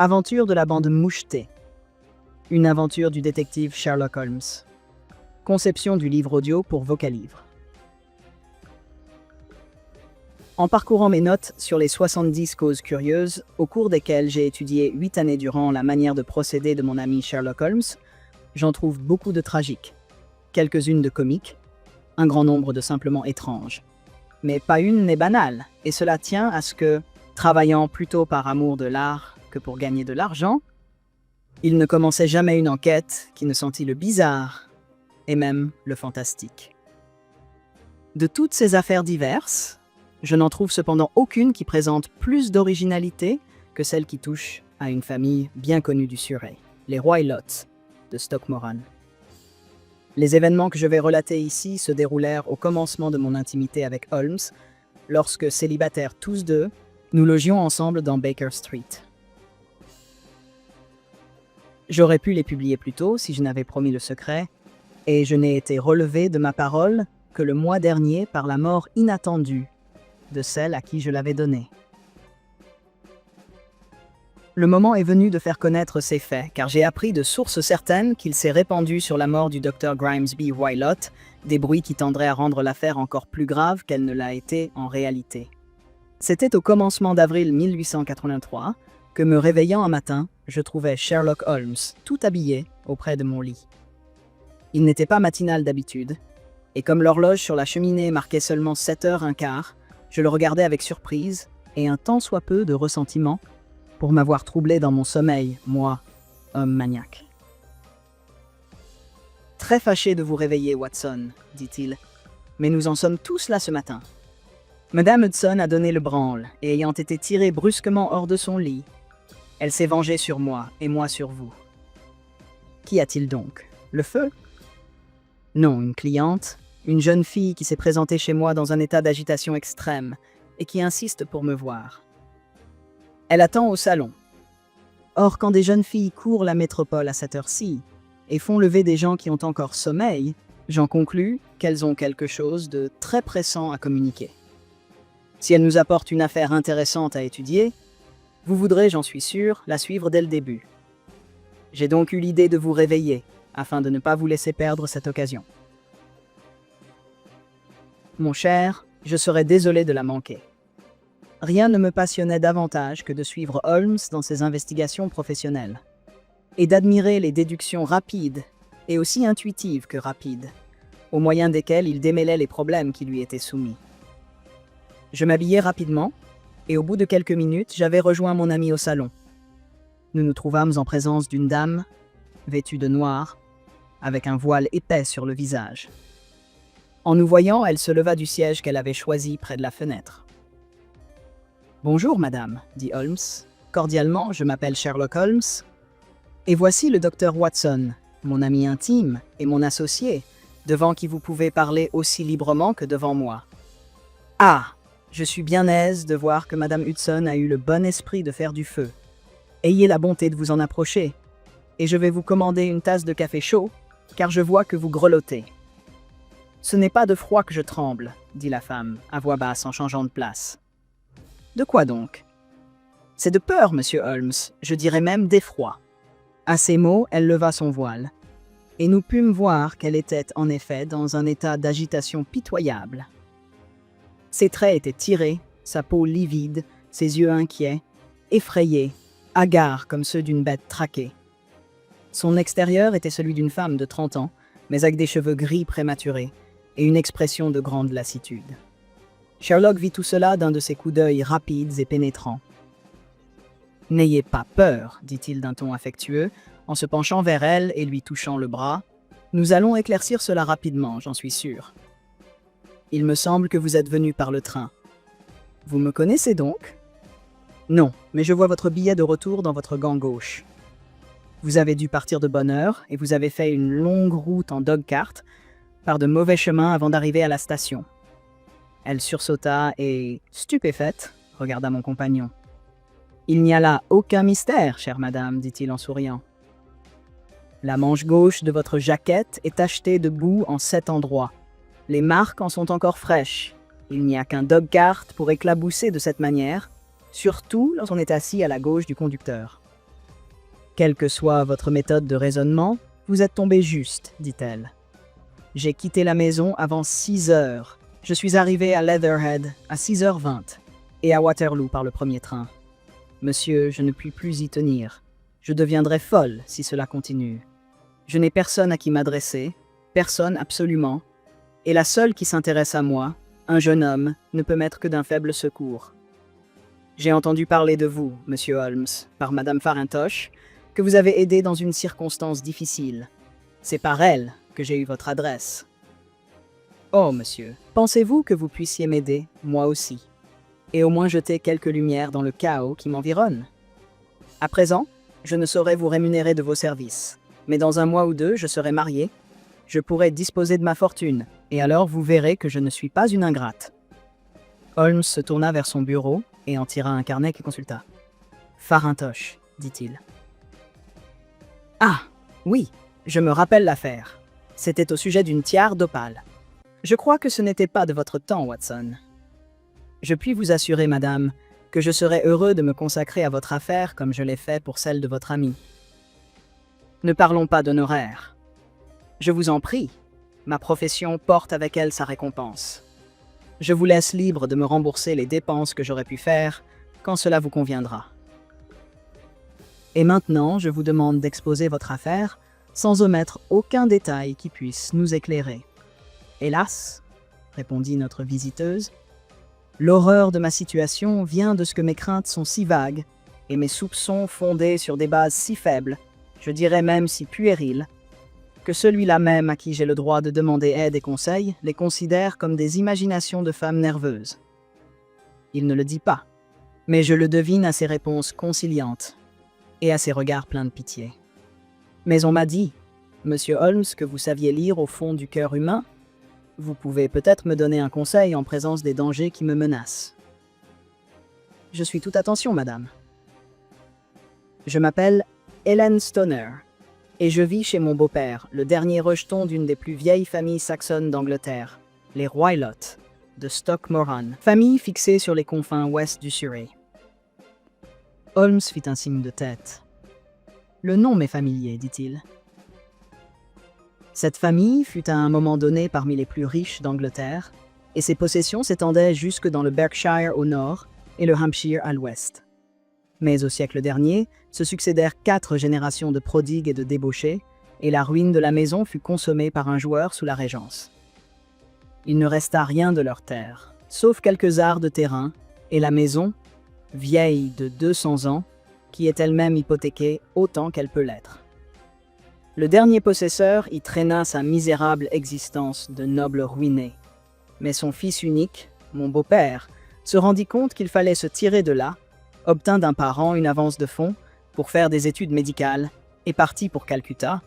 Aventure de la bande mouchetée. Une aventure du détective Sherlock Holmes. Conception du livre audio pour Vocalivre. En parcourant mes notes sur les 70 causes curieuses, au cours desquelles j'ai étudié 8 années durant la manière de procéder de mon ami Sherlock Holmes, j'en trouve beaucoup de tragiques, quelques-unes de comiques, un grand nombre de simplement étranges. Mais pas une n'est banale, et cela tient à ce que, travaillant plutôt par amour de l'art que pour gagner de l'argent, il ne commençait jamais une enquête qui ne sentit le bizarre et même le fantastique. De toutes ces affaires diverses, je n'en trouve cependant aucune qui présente plus d'originalité que celle qui touche à une famille bien connue du Surrey, les Roylotts de Stockmoran. Les événements que je vais relater ici se déroulèrent au commencement de mon intimité avec Holmes, lorsque, célibataires tous deux, nous logions ensemble dans Baker Street. J'aurais pu les publier plus tôt si je n'avais promis le secret, et je n'ai été relevé de ma parole que le mois dernier par la mort inattendue de celle à qui je l'avais donnée. Le moment est venu de faire connaître ces faits, car j'ai appris de sources certaines qu'il s'est répandu sur la mort du Dr. Grimesby Roylott des bruits qui tendraient à rendre l'affaire encore plus grave qu'elle ne l'a été en réalité. C'était au commencement d'avril 1883 que, me réveillant un matin, je trouvais Sherlock Holmes tout habillé auprès de mon lit. Il n'était pas matinal d'habitude, et comme l'horloge sur la cheminée marquait seulement 7h15, je le regardais avec surprise et un tant soit peu de ressentiment pour m'avoir troublé dans mon sommeil, moi, homme maniaque. « Très fâché de vous réveiller, Watson, dit-il, mais nous en sommes tous là ce matin. Madame Hudson a donné le branle, et ayant été tirée brusquement hors de son lit, elle s'est vengée sur moi, et moi sur vous. Qu'y a-t-il donc? Le feu? Non, une cliente, une jeune fille qui s'est présentée chez moi dans un état d'agitation extrême, et qui insiste pour me voir. Elle attend au salon. Or, quand des jeunes filles courent la métropole à cette heure-ci, et font lever des gens qui ont encore sommeil, j'en conclus qu'elles ont quelque chose de très pressant à communiquer. Si elles nous apportent une affaire intéressante à étudier, vous voudrez, j'en suis sûr, la suivre dès le début. J'ai donc eu l'idée de vous réveiller, afin de ne pas vous laisser perdre cette occasion. Mon cher, je serais désolé de la manquer. Rien ne me passionnait davantage que de suivre Holmes dans ses investigations professionnelles, et d'admirer les déductions rapides, et aussi intuitives que rapides, au moyen desquelles il démêlait les problèmes qui lui étaient soumis. Je m'habillai rapidement, et au bout de quelques minutes, j'avais rejoint mon ami au salon. Nous nous trouvâmes en présence d'une dame, vêtue de noir, avec un voile épais sur le visage. En nous voyant, elle se leva du siège qu'elle avait choisi près de la fenêtre. « Bonjour, madame, » dit Holmes. « Cordialement, je m'appelle Sherlock Holmes. Et voici le docteur Watson, mon ami intime et mon associé, devant qui vous pouvez parler aussi librement que devant moi. Ah, je suis bien aise de voir que madame Hudson a eu le bon esprit de faire du feu. Ayez la bonté de vous en approcher, et je vais vous commander une tasse de café chaud, car je vois que vous grelottez. » « Ce n'est pas de froid que je tremble, » dit la femme, à voix basse en changeant de place. « De quoi donc? »« C'est de peur, monsieur Holmes, je dirais même d'effroi. » À ces mots, elle leva son voile, et nous pûmes voir qu'elle était en effet dans un état d'agitation pitoyable. Ses traits étaient tirés, sa peau livide, ses yeux inquiets, effrayés, hagards comme ceux d'une bête traquée. Son extérieur était celui d'une femme de 30 ans, mais avec des cheveux gris prématurés, et une expression de grande lassitude. Sherlock vit tout cela d'un de ses coups d'œil rapides et pénétrants. « N'ayez pas peur, dit-il d'un ton affectueux, en se penchant vers elle et lui touchant le bras. Nous allons éclaircir cela rapidement, j'en suis sûr. Il me semble que vous êtes venu par le train. Vous me connaissez donc? Non, mais je vois votre billet de retour dans votre gant gauche. Vous avez dû partir de bonne heure et vous avez fait une longue route en dog-cart par de mauvais chemins avant d'arriver à la station. » Elle sursauta et, stupéfaite, regarda mon compagnon. « Il n'y a là aucun mystère, chère madame, dit-il en souriant. La manche gauche de votre jaquette est tachetée de boue en 7 endroits. Les marques en sont encore fraîches. Il n'y a qu'un dog-cart pour éclabousser de cette manière, surtout lorsqu'on est assis à la gauche du conducteur. Quelle que soit votre méthode de raisonnement, vous êtes tombé juste, dit-elle. J'ai quitté la maison avant 6 heures. Je suis arrivé à Leatherhead à 6h20 et à Waterloo par le premier train. Monsieur, je ne puis plus y tenir. Je deviendrai folle si cela continue. Je n'ai personne à qui m'adresser, personne absolument, et la seule qui s'intéresse à moi, un jeune homme, ne peut m'être que d'un faible secours. J'ai entendu parler de vous, monsieur Holmes, par madame Farintosh, que vous avez aidé dans une circonstance difficile. C'est par elle que j'ai eu votre adresse. Oh, monsieur, pensez-vous que vous puissiez m'aider, moi aussi, et au moins jeter quelques lumières dans le chaos qui m'environne? À présent, je ne saurais vous rémunérer de vos services, mais dans 1 mois ou 2, je serai marié, je pourrai disposer de ma fortune, et alors vous verrez que je ne suis pas une ingrate. Holmes se tourna vers son bureau et en tira un carnet qu'il consulta. Farintosh, dit-il. Ah, oui, je me rappelle l'affaire. C'était au sujet d'une tiare d'opale. Je crois que ce n'était pas de votre temps, Watson. Je puis vous assurer, madame, que je serais heureux de me consacrer à votre affaire comme je l'ai fait pour celle de votre ami. Ne parlons pas d'honoraires. Je vous en prie, ma profession porte avec elle sa récompense. Je vous laisse libre de me rembourser les dépenses que j'aurais pu faire quand cela vous conviendra. Et maintenant, je vous demande d'exposer votre affaire sans omettre aucun détail qui puisse nous éclairer. Hélas, répondit notre visiteuse, l'horreur de ma situation vient de ce que mes craintes sont si vagues et mes soupçons fondés sur des bases si faibles, je dirais même si puériles, que celui-là même à qui j'ai le droit de demander aide et conseil les considère comme des imaginations de femmes nerveuses. Il ne le dit pas, mais je le devine à ses réponses conciliantes et à ses regards pleins de pitié. Mais on m'a dit, monsieur Holmes, que vous saviez lire au fond du cœur humain. Vous pouvez peut-être me donner un conseil en présence des dangers qui me menacent. Je suis toute attention, madame. Je m'appelle Helen Stoner, et je vis chez mon beau-père, le dernier rejeton d'une des plus vieilles familles saxonnes d'Angleterre, les Roylott, de Stockmoran, famille fixée sur les confins ouest du Surrey. Holmes fit un signe de tête. Le nom m'est familier, dit-il. Cette famille fut à un moment donné parmi les plus riches d'Angleterre, et ses possessions s'étendaient jusque dans le Berkshire au nord et le Hampshire à l'ouest. Mais au siècle dernier, se succédèrent 4 générations de prodigues et de débauchés, et la ruine de la maison fut consommée par un joueur sous la Régence. Il ne resta rien de leurs terres, sauf quelques arts de terrain, et la maison, vieille de 200 ans, qui est elle-même hypothéquée autant qu'elle peut l'être. Le dernier possesseur y traîna sa misérable existence de noble ruiné. Mais son fils unique, mon beau-père, se rendit compte qu'il fallait se tirer de là, obtint d'un parent une avance de fonds pour faire des études médicales et partit pour Calcutta,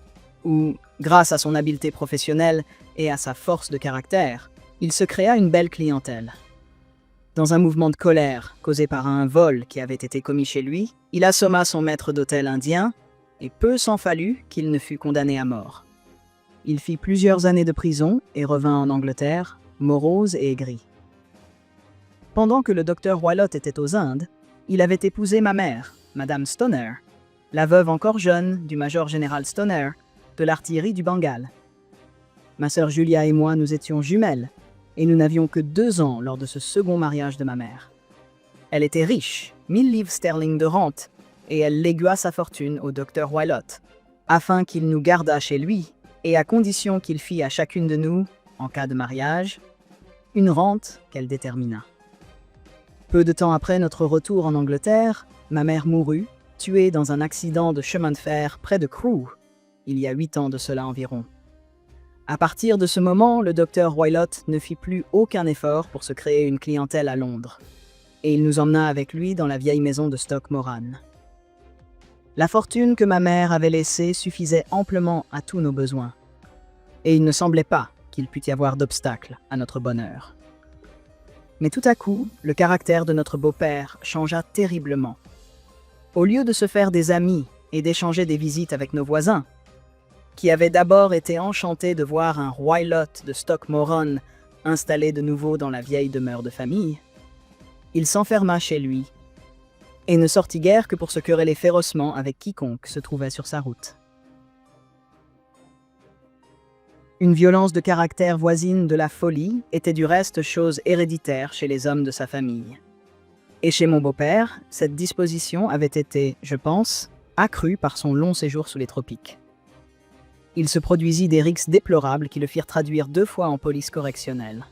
où, grâce à son habileté professionnelle et à sa force de caractère, il se créa une belle clientèle. Dans un mouvement de colère causé par un vol qui avait été commis chez lui, il assomma son maître d'hôtel indien, et peu s'en fallut qu'il ne fût condamné à mort. Il fit plusieurs années de prison et revint en Angleterre, morose et aigri. Pendant que le docteur Roylott était aux Indes, il avait épousé ma mère, Madame Stoner, la veuve encore jeune du major général Stoner, de l'artillerie du Bengale. Ma sœur Julia et moi, nous étions jumelles, et nous n'avions que 2 ans lors de ce second mariage de ma mère. Elle était riche, 1000 livres sterling de rente, et elle légua sa fortune au docteur Roylott, afin qu'il nous gardât chez lui, et à condition qu'il fît à chacune de nous, en cas de mariage, une rente qu'elle détermina. Peu de temps après notre retour en Angleterre, ma mère mourut, tuée dans un accident de chemin de fer près de Crewe, il y a 8 ans de cela environ. À partir de ce moment, le docteur Roylott ne fit plus aucun effort pour se créer une clientèle à Londres, et il nous emmena avec lui dans la vieille maison de Stockmoran. La fortune que ma mère avait laissée suffisait amplement à tous nos besoins, et il ne semblait pas qu'il pût y avoir d'obstacle à notre bonheur. Mais tout à coup, le caractère de notre beau-père changea terriblement. Au lieu de se faire des amis et d'échanger des visites avec nos voisins, qui avaient d'abord été enchantés de voir un Roylott de Stockmoran installé de nouveau dans la vieille demeure de famille, il s'enferma chez lui, et ne sortit guère que pour se quereller férocement avec quiconque se trouvait sur sa route. Une violence de caractère voisine de la folie était du reste chose héréditaire chez les hommes de sa famille. Et chez mon beau-père, cette disposition avait été, je pense, accrue par son long séjour sous les tropiques. Il se produisit des rixes déplorables qui le firent traduire 2 fois en police correctionnelle.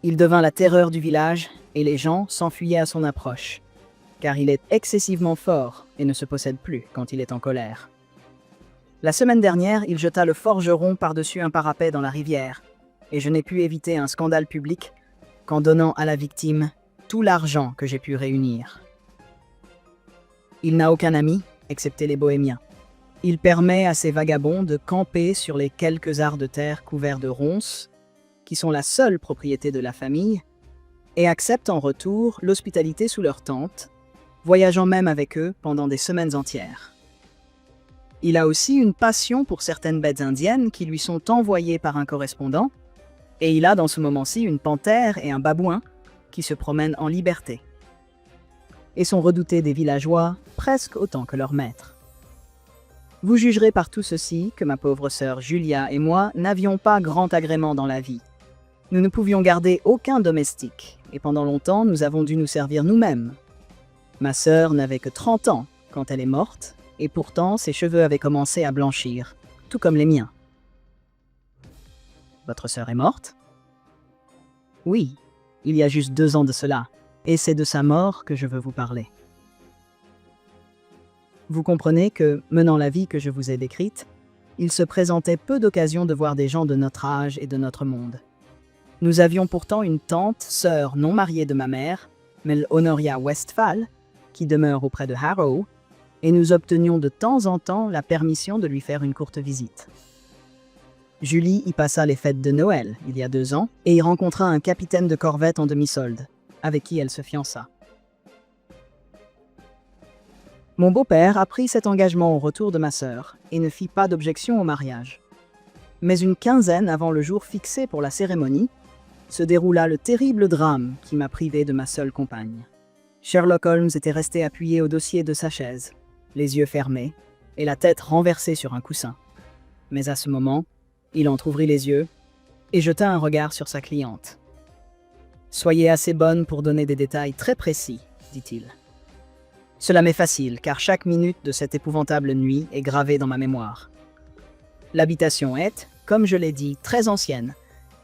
Il devint la terreur du village et les gens s'enfuyaient à son approche, car il est excessivement fort et ne se possède plus quand il est en colère. La semaine dernière, il jeta le forgeron par-dessus un parapet dans la rivière, et je n'ai pu éviter un scandale public qu'en donnant à la victime tout l'argent que j'ai pu réunir. Il n'a aucun ami, excepté les bohémiens. Il permet à ces vagabonds de camper sur les quelques arts de terre couverts de ronces, qui sont la seule propriété de la famille, et accepte en retour l'hospitalité sous leur tente, voyageant même avec eux pendant des semaines entières. Il a aussi une passion pour certaines bêtes indiennes qui lui sont envoyées par un correspondant, et il a dans ce moment-ci une panthère et un babouin qui se promènent en liberté, et sont redoutés des villageois presque autant que leur maître. Vous jugerez par tout ceci que ma pauvre sœur Julia et moi n'avions pas grand agrément dans la vie. Nous ne pouvions garder aucun domestique, et pendant longtemps nous avons dû nous servir nous-mêmes. Ma sœur n'avait que 30 ans quand elle est morte, et pourtant ses cheveux avaient commencé à blanchir, tout comme les miens. Votre sœur est morte? Oui, il y a juste 2 ans de cela, et c'est de sa mort que je veux vous parler. Vous comprenez que, menant la vie que je vous ai décrite, il se présentait peu d'occasions de voir des gens de notre âge et de notre monde. Nous avions pourtant une tante, sœur non mariée de ma mère, mais Honoria Westphal, qui demeure auprès de Harrow, et nous obtenions de temps en temps la permission de lui faire une courte visite. Julie y passa les fêtes de Noël, il y a 2 ans, et y rencontra un capitaine de corvette en demi-solde, avec qui elle se fiança. Mon beau-père apprit cet engagement au retour de ma sœur, et ne fit pas d'objection au mariage. Mais une quinzaine avant le jour fixé pour la cérémonie, se déroula le terrible drame qui m'a privé de ma seule compagne. Sherlock Holmes était resté appuyé au dossier de sa chaise, les yeux fermés, et la tête renversée sur un coussin. Mais à ce moment, il entr'ouvrit les yeux et jeta un regard sur sa cliente. « Soyez assez bonne pour donner des détails très précis, dit-il. Cela m'est facile, car chaque minute de cette épouvantable nuit est gravée dans ma mémoire. L'habitation est, comme je l'ai dit, très ancienne,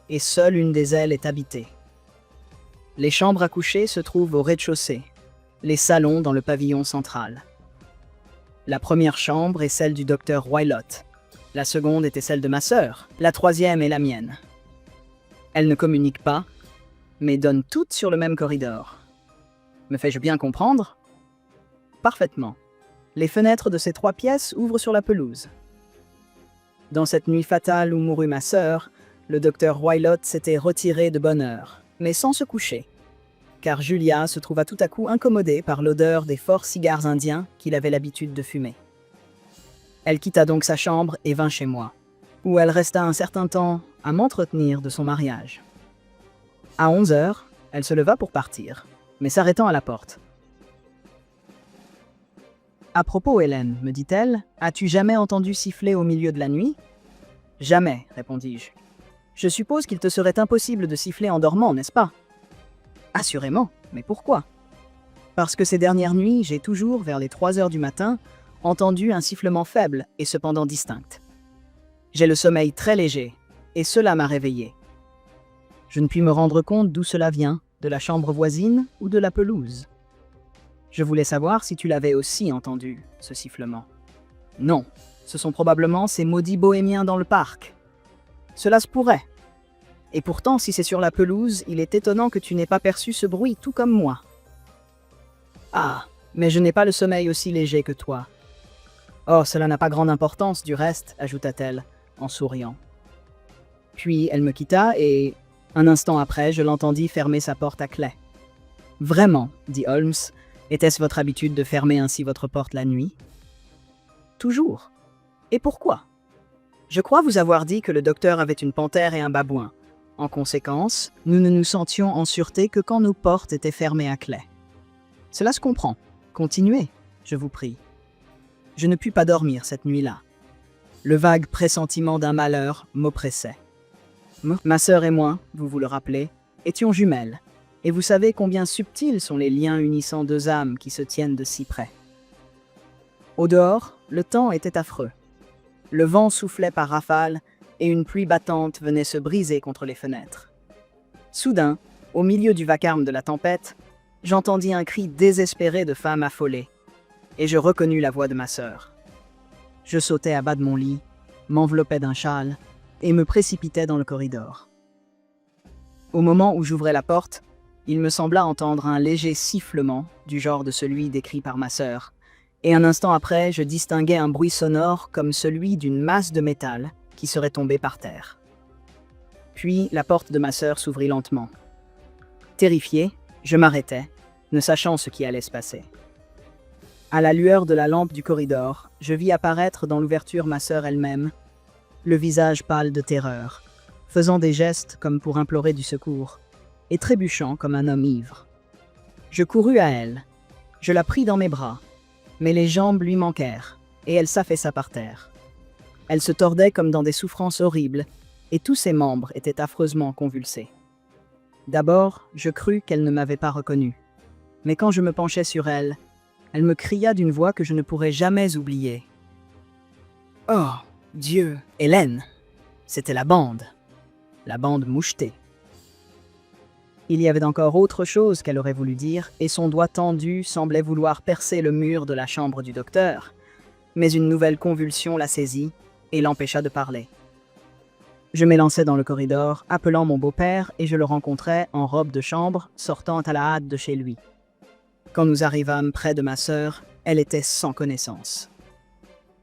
et seule une des ailes est habitée. Les chambres à coucher se trouvent au rez-de-chaussée, les salons dans le pavillon central. La première chambre est celle du docteur Wylot. La seconde était celle de ma sœur. La troisième est la mienne. Elles ne communiquent pas, mais donnent toutes sur le même corridor. Me fais-je bien comprendre? Parfaitement. Les fenêtres de ces 3 pièces ouvrent sur la pelouse. Dans cette nuit fatale où mourut ma sœur, le docteur Wylot s'était retiré de bonne heure, mais sans se coucher, car Julia se trouva tout à coup incommodée par l'odeur des forts cigares indiens qu'il avait l'habitude de fumer. Elle quitta donc sa chambre et vint chez moi, où elle resta un certain temps à m'entretenir de son mariage. À 11 heures, elle se leva pour partir, mais s'arrêtant à la porte. « À propos, Hélène, me dit-elle, as-tu jamais entendu siffler au milieu de la nuit ?»« Jamais, répondis-je. Je suppose qu'il te serait impossible de siffler en dormant, n'est-ce pas ?»« Assurément, mais pourquoi ?»« Parce que ces dernières nuits, j'ai toujours, vers les 3 heures du matin, entendu un sifflement faible et cependant distinct. J'ai le sommeil très léger, et cela m'a réveillé. Je ne puis me rendre compte d'où cela vient, de la chambre voisine ou de la pelouse. Je voulais savoir si tu l'avais aussi entendu, ce sifflement. Non, ce sont probablement ces maudits bohémiens dans le parc. Cela se pourrait. Et pourtant, si c'est sur la pelouse, il est étonnant que tu n'aies pas perçu ce bruit, tout comme moi. Ah, mais je n'ai pas le sommeil aussi léger que toi. Oh, cela n'a pas grande importance, du reste, ajouta-t-elle, en souriant. Puis elle me quitta et, un instant après, je l'entendis fermer sa porte à clé. Vraiment, dit Holmes, était-ce votre habitude de fermer ainsi votre porte la nuit? Toujours. Et pourquoi? Je crois vous avoir dit que le docteur avait une panthère et un babouin. En conséquence, nous ne nous sentions en sûreté que quand nos portes étaient fermées à clé. Cela se comprend. Continuez, je vous prie. Je ne pus pas dormir cette nuit-là. Le vague pressentiment d'un malheur m'oppressait. Ma sœur et moi, vous vous le rappelez, étions jumelles, et vous savez combien subtils sont les liens unissant deux âmes qui se tiennent de si près. Au dehors, le temps était affreux. Le vent soufflait par rafales, et une pluie battante venait se briser contre les fenêtres. Soudain, au milieu du vacarme de la tempête, j'entendis un cri désespéré de femme affolée, et je reconnus la voix de ma sœur. Je sautai à bas de mon lit, m'enveloppai d'un châle, et me précipitai dans le corridor. Au moment où j'ouvrais la porte, il me sembla entendre un léger sifflement, du genre de celui décrit par ma sœur, et un instant après, je distinguai un bruit sonore comme celui d'une masse de métal qui serait tombée par terre. Puis la porte de ma sœur s'ouvrit lentement. Terrifié, je m'arrêtai, ne sachant ce qui allait se passer. À la lueur de la lampe du corridor, je vis apparaître dans l'ouverture ma sœur elle-même, le visage pâle de terreur, faisant des gestes comme pour implorer du secours, et trébuchant comme un homme ivre. Je courus à elle, je la pris dans mes bras, mais les jambes lui manquèrent, et elle s'affaissa par terre. Elle se tordait comme dans des souffrances horribles, et tous ses membres étaient affreusement convulsés. D'abord, je crus qu'elle ne m'avait pas reconnu, mais quand je me penchai sur elle, elle me cria d'une voix que je ne pourrai jamais oublier. « Oh, Dieu, Hélène !» C'était la bande mouchetée. Il y avait encore autre chose qu'elle aurait voulu dire, et son doigt tendu semblait vouloir percer le mur de la chambre du docteur, mais une nouvelle convulsion la saisit et l'empêcha de parler. Je m'élançai dans le corridor, appelant mon beau-père, et je le rencontrai en robe de chambre, sortant à la hâte de chez lui. Quand nous arrivâmes près de ma sœur, elle était sans connaissance.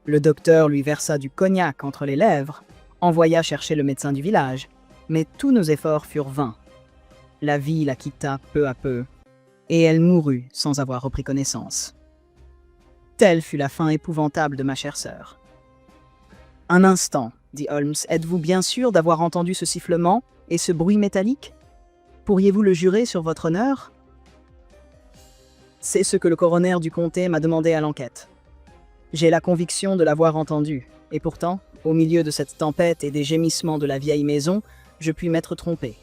Le docteur lui versa du cognac entre les lèvres, envoya chercher le médecin du village, mais tous nos efforts furent vains. La vie la quitta peu à peu, et elle mourut sans avoir repris connaissance. Telle fut la fin épouvantable de ma chère sœur. « Un instant, » dit Holmes, « êtes-vous bien sûr d'avoir entendu ce sifflement et ce bruit métallique? Pourriez-vous le jurer sur votre honneur? » C'est ce que le coroner du comté m'a demandé à l'enquête. J'ai la conviction de l'avoir entendu, et pourtant, au milieu de cette tempête et des gémissements de la vieille maison, je puis m'être trompé.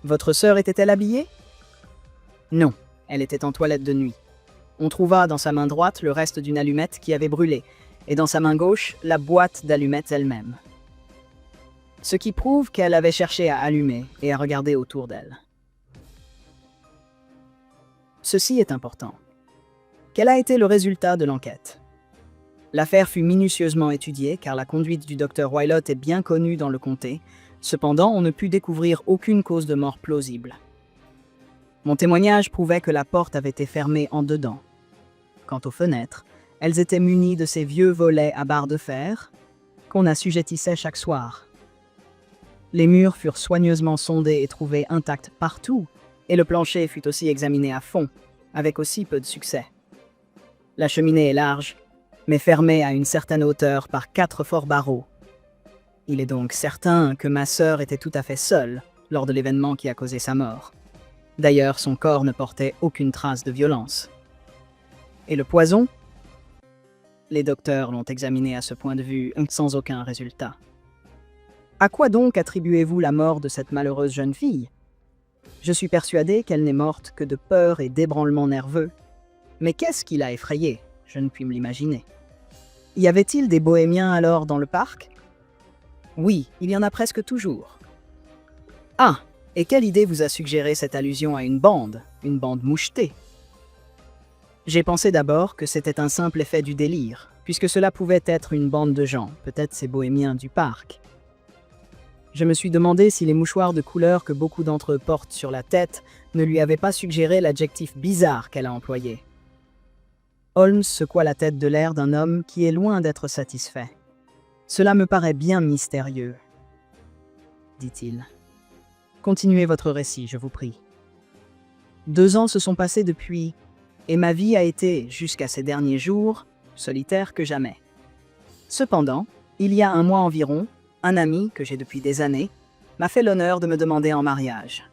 Votre sœur était-elle habillée? Non, elle était en toilette de nuit. On trouva dans sa main droite le reste d'une allumette qui avait brûlé, et dans sa main gauche, la boîte d'allumettes elle-même. Ce qui prouve qu'elle avait cherché à allumer et à regarder autour d'elle. Ceci est important. Quel a été le résultat de l'enquête? L'affaire fut minutieusement étudiée car la conduite du docteur Wylot est bien connue dans le comté. Cependant, on ne put découvrir aucune cause de mort plausible. Mon témoignage prouvait que la porte avait été fermée en dedans. Quant aux fenêtres, elles étaient munies de ces vieux volets à barres de fer qu'on assujettissait chaque soir. Les murs furent soigneusement sondés et trouvés intacts partout, et le plancher fut aussi examiné à fond, avec aussi peu de succès. La cheminée est large, mais fermée à une certaine hauteur par 4 forts barreaux. Il est donc certain que ma sœur était tout à fait seule lors de l'événement qui a causé sa mort. D'ailleurs, son corps ne portait aucune trace de violence. Et le poison? Les docteurs l'ont examiné à ce point de vue sans aucun résultat. À quoi donc attribuez-vous la mort de cette malheureuse jeune fille? Je suis persuadé qu'elle n'est morte que de peur et d'ébranlement nerveux. Mais qu'est-ce qui l'a effrayée? Je ne puis me l'imaginer. Y avait-il des bohémiens alors dans le parc? Oui, il y en a presque toujours. Ah, et quelle idée vous a suggéré cette allusion à une bande mouchetée? J'ai pensé d'abord que c'était un simple effet du délire, puisque cela pouvait être une bande de gens, peut-être ces bohémiens du parc. Je me suis demandé si les mouchoirs de couleur que beaucoup d'entre eux portent sur la tête ne lui avaient pas suggéré l'adjectif bizarre qu'elle a employé. Holmes secoua la tête de l'air d'un homme qui est loin d'être satisfait. Cela me paraît bien mystérieux, dit-il. Continuez votre récit, je vous prie. 2 ans se sont passés depuis, et ma vie a été, jusqu'à ces derniers jours, solitaire que jamais. Cependant, il y a 1 mois environ, un ami, que j'ai depuis des années, m'a fait l'honneur de me demander en mariage.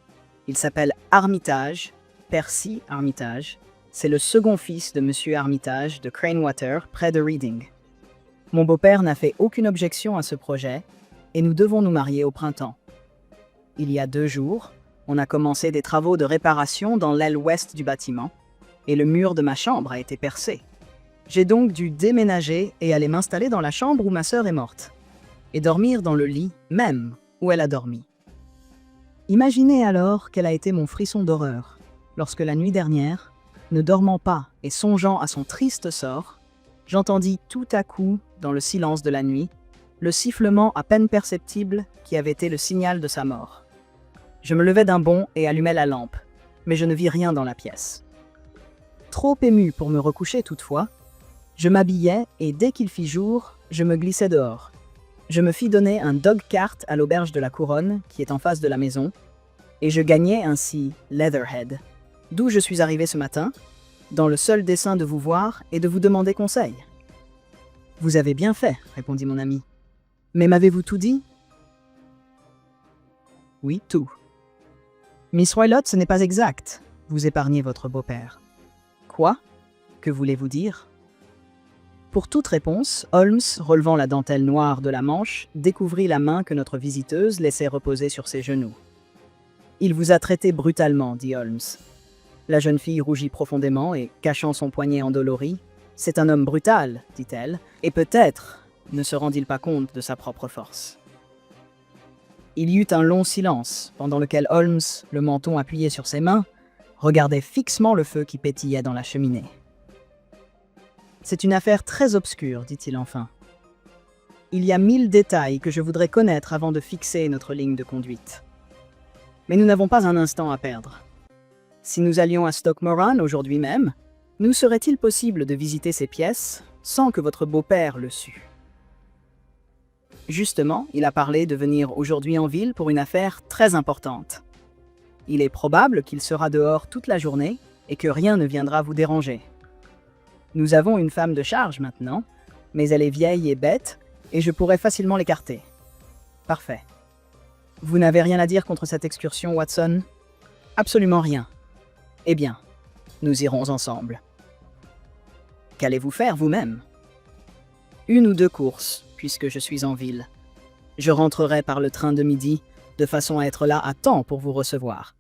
Il s'appelle Armitage, Percy Armitage. C'est le second fils de Monsieur Armitage de Cranewater, près de Reading. Mon beau-père n'a fait aucune objection à ce projet et nous devons nous marier au printemps. Il y a 2 jours, on a commencé des travaux de réparation dans l'aile ouest du bâtiment et le mur de ma chambre a été percé. J'ai donc dû déménager et aller m'installer dans la chambre où ma sœur est morte et dormir dans le lit même où elle a dormi. Imaginez alors quel a été mon frisson d'horreur lorsque la nuit dernière, ne dormant pas et songeant à son triste sort, j'entendis tout à coup, dans le silence de la nuit, le sifflement à peine perceptible qui avait été le signal de sa mort. Je me levai d'un bond et allumai la lampe, mais je ne vis rien dans la pièce. Trop ému pour me recoucher toutefois, je m'habillai et dès qu'il fit jour, je me glissai dehors. Je me fis donner un dog-cart à l'auberge de la Couronne, qui est en face de la maison, et je gagnai ainsi Leatherhead, d'où je suis arrivé ce matin, dans le seul dessein de vous voir et de vous demander conseil. « Vous avez bien fait, » répondit mon ami. « Mais m'avez-vous tout dit ?»« Oui, tout. »« Miss Roylott, ce n'est pas exact. Vous épargnez votre beau-père. »« Quoi ? Que voulez-vous dire ?» Pour toute réponse, Holmes, relevant la dentelle noire de la manche, découvrit la main que notre visiteuse laissait reposer sur ses genoux. « Il vous a traité brutalement, » dit Holmes. La jeune fille rougit profondément et, cachant son poignet endolori, « C'est un homme brutal, dit-elle, et peut-être ne se rend-il pas compte de sa propre force. » Il y eut un long silence, pendant lequel Holmes, le menton appuyé sur ses mains, regardait fixement le feu qui pétillait dans la cheminée. « C'est une affaire très obscure, dit-il enfin. Il y a 1000 détails que je voudrais connaître avant de fixer notre ligne de conduite. Mais nous n'avons pas un instant à perdre. Si nous allions à Stockmoran aujourd'hui même, nous serait-il possible de visiter ces pièces sans que votre beau-père le sût? Justement, il a parlé de venir aujourd'hui en ville pour une affaire très importante. Il est probable qu'il sera dehors toute la journée et que rien ne viendra vous déranger. Nous avons une femme de charge maintenant, mais elle est vieille et bête et je pourrais facilement l'écarter. Parfait. Vous n'avez rien à dire contre cette excursion, Watson? Absolument rien. Eh bien, nous irons ensemble. Qu'allez-vous faire vous-même? 1 ou 2 courses, puisque je suis en ville. Je rentrerai par le train de midi, de façon à être là à temps pour vous recevoir.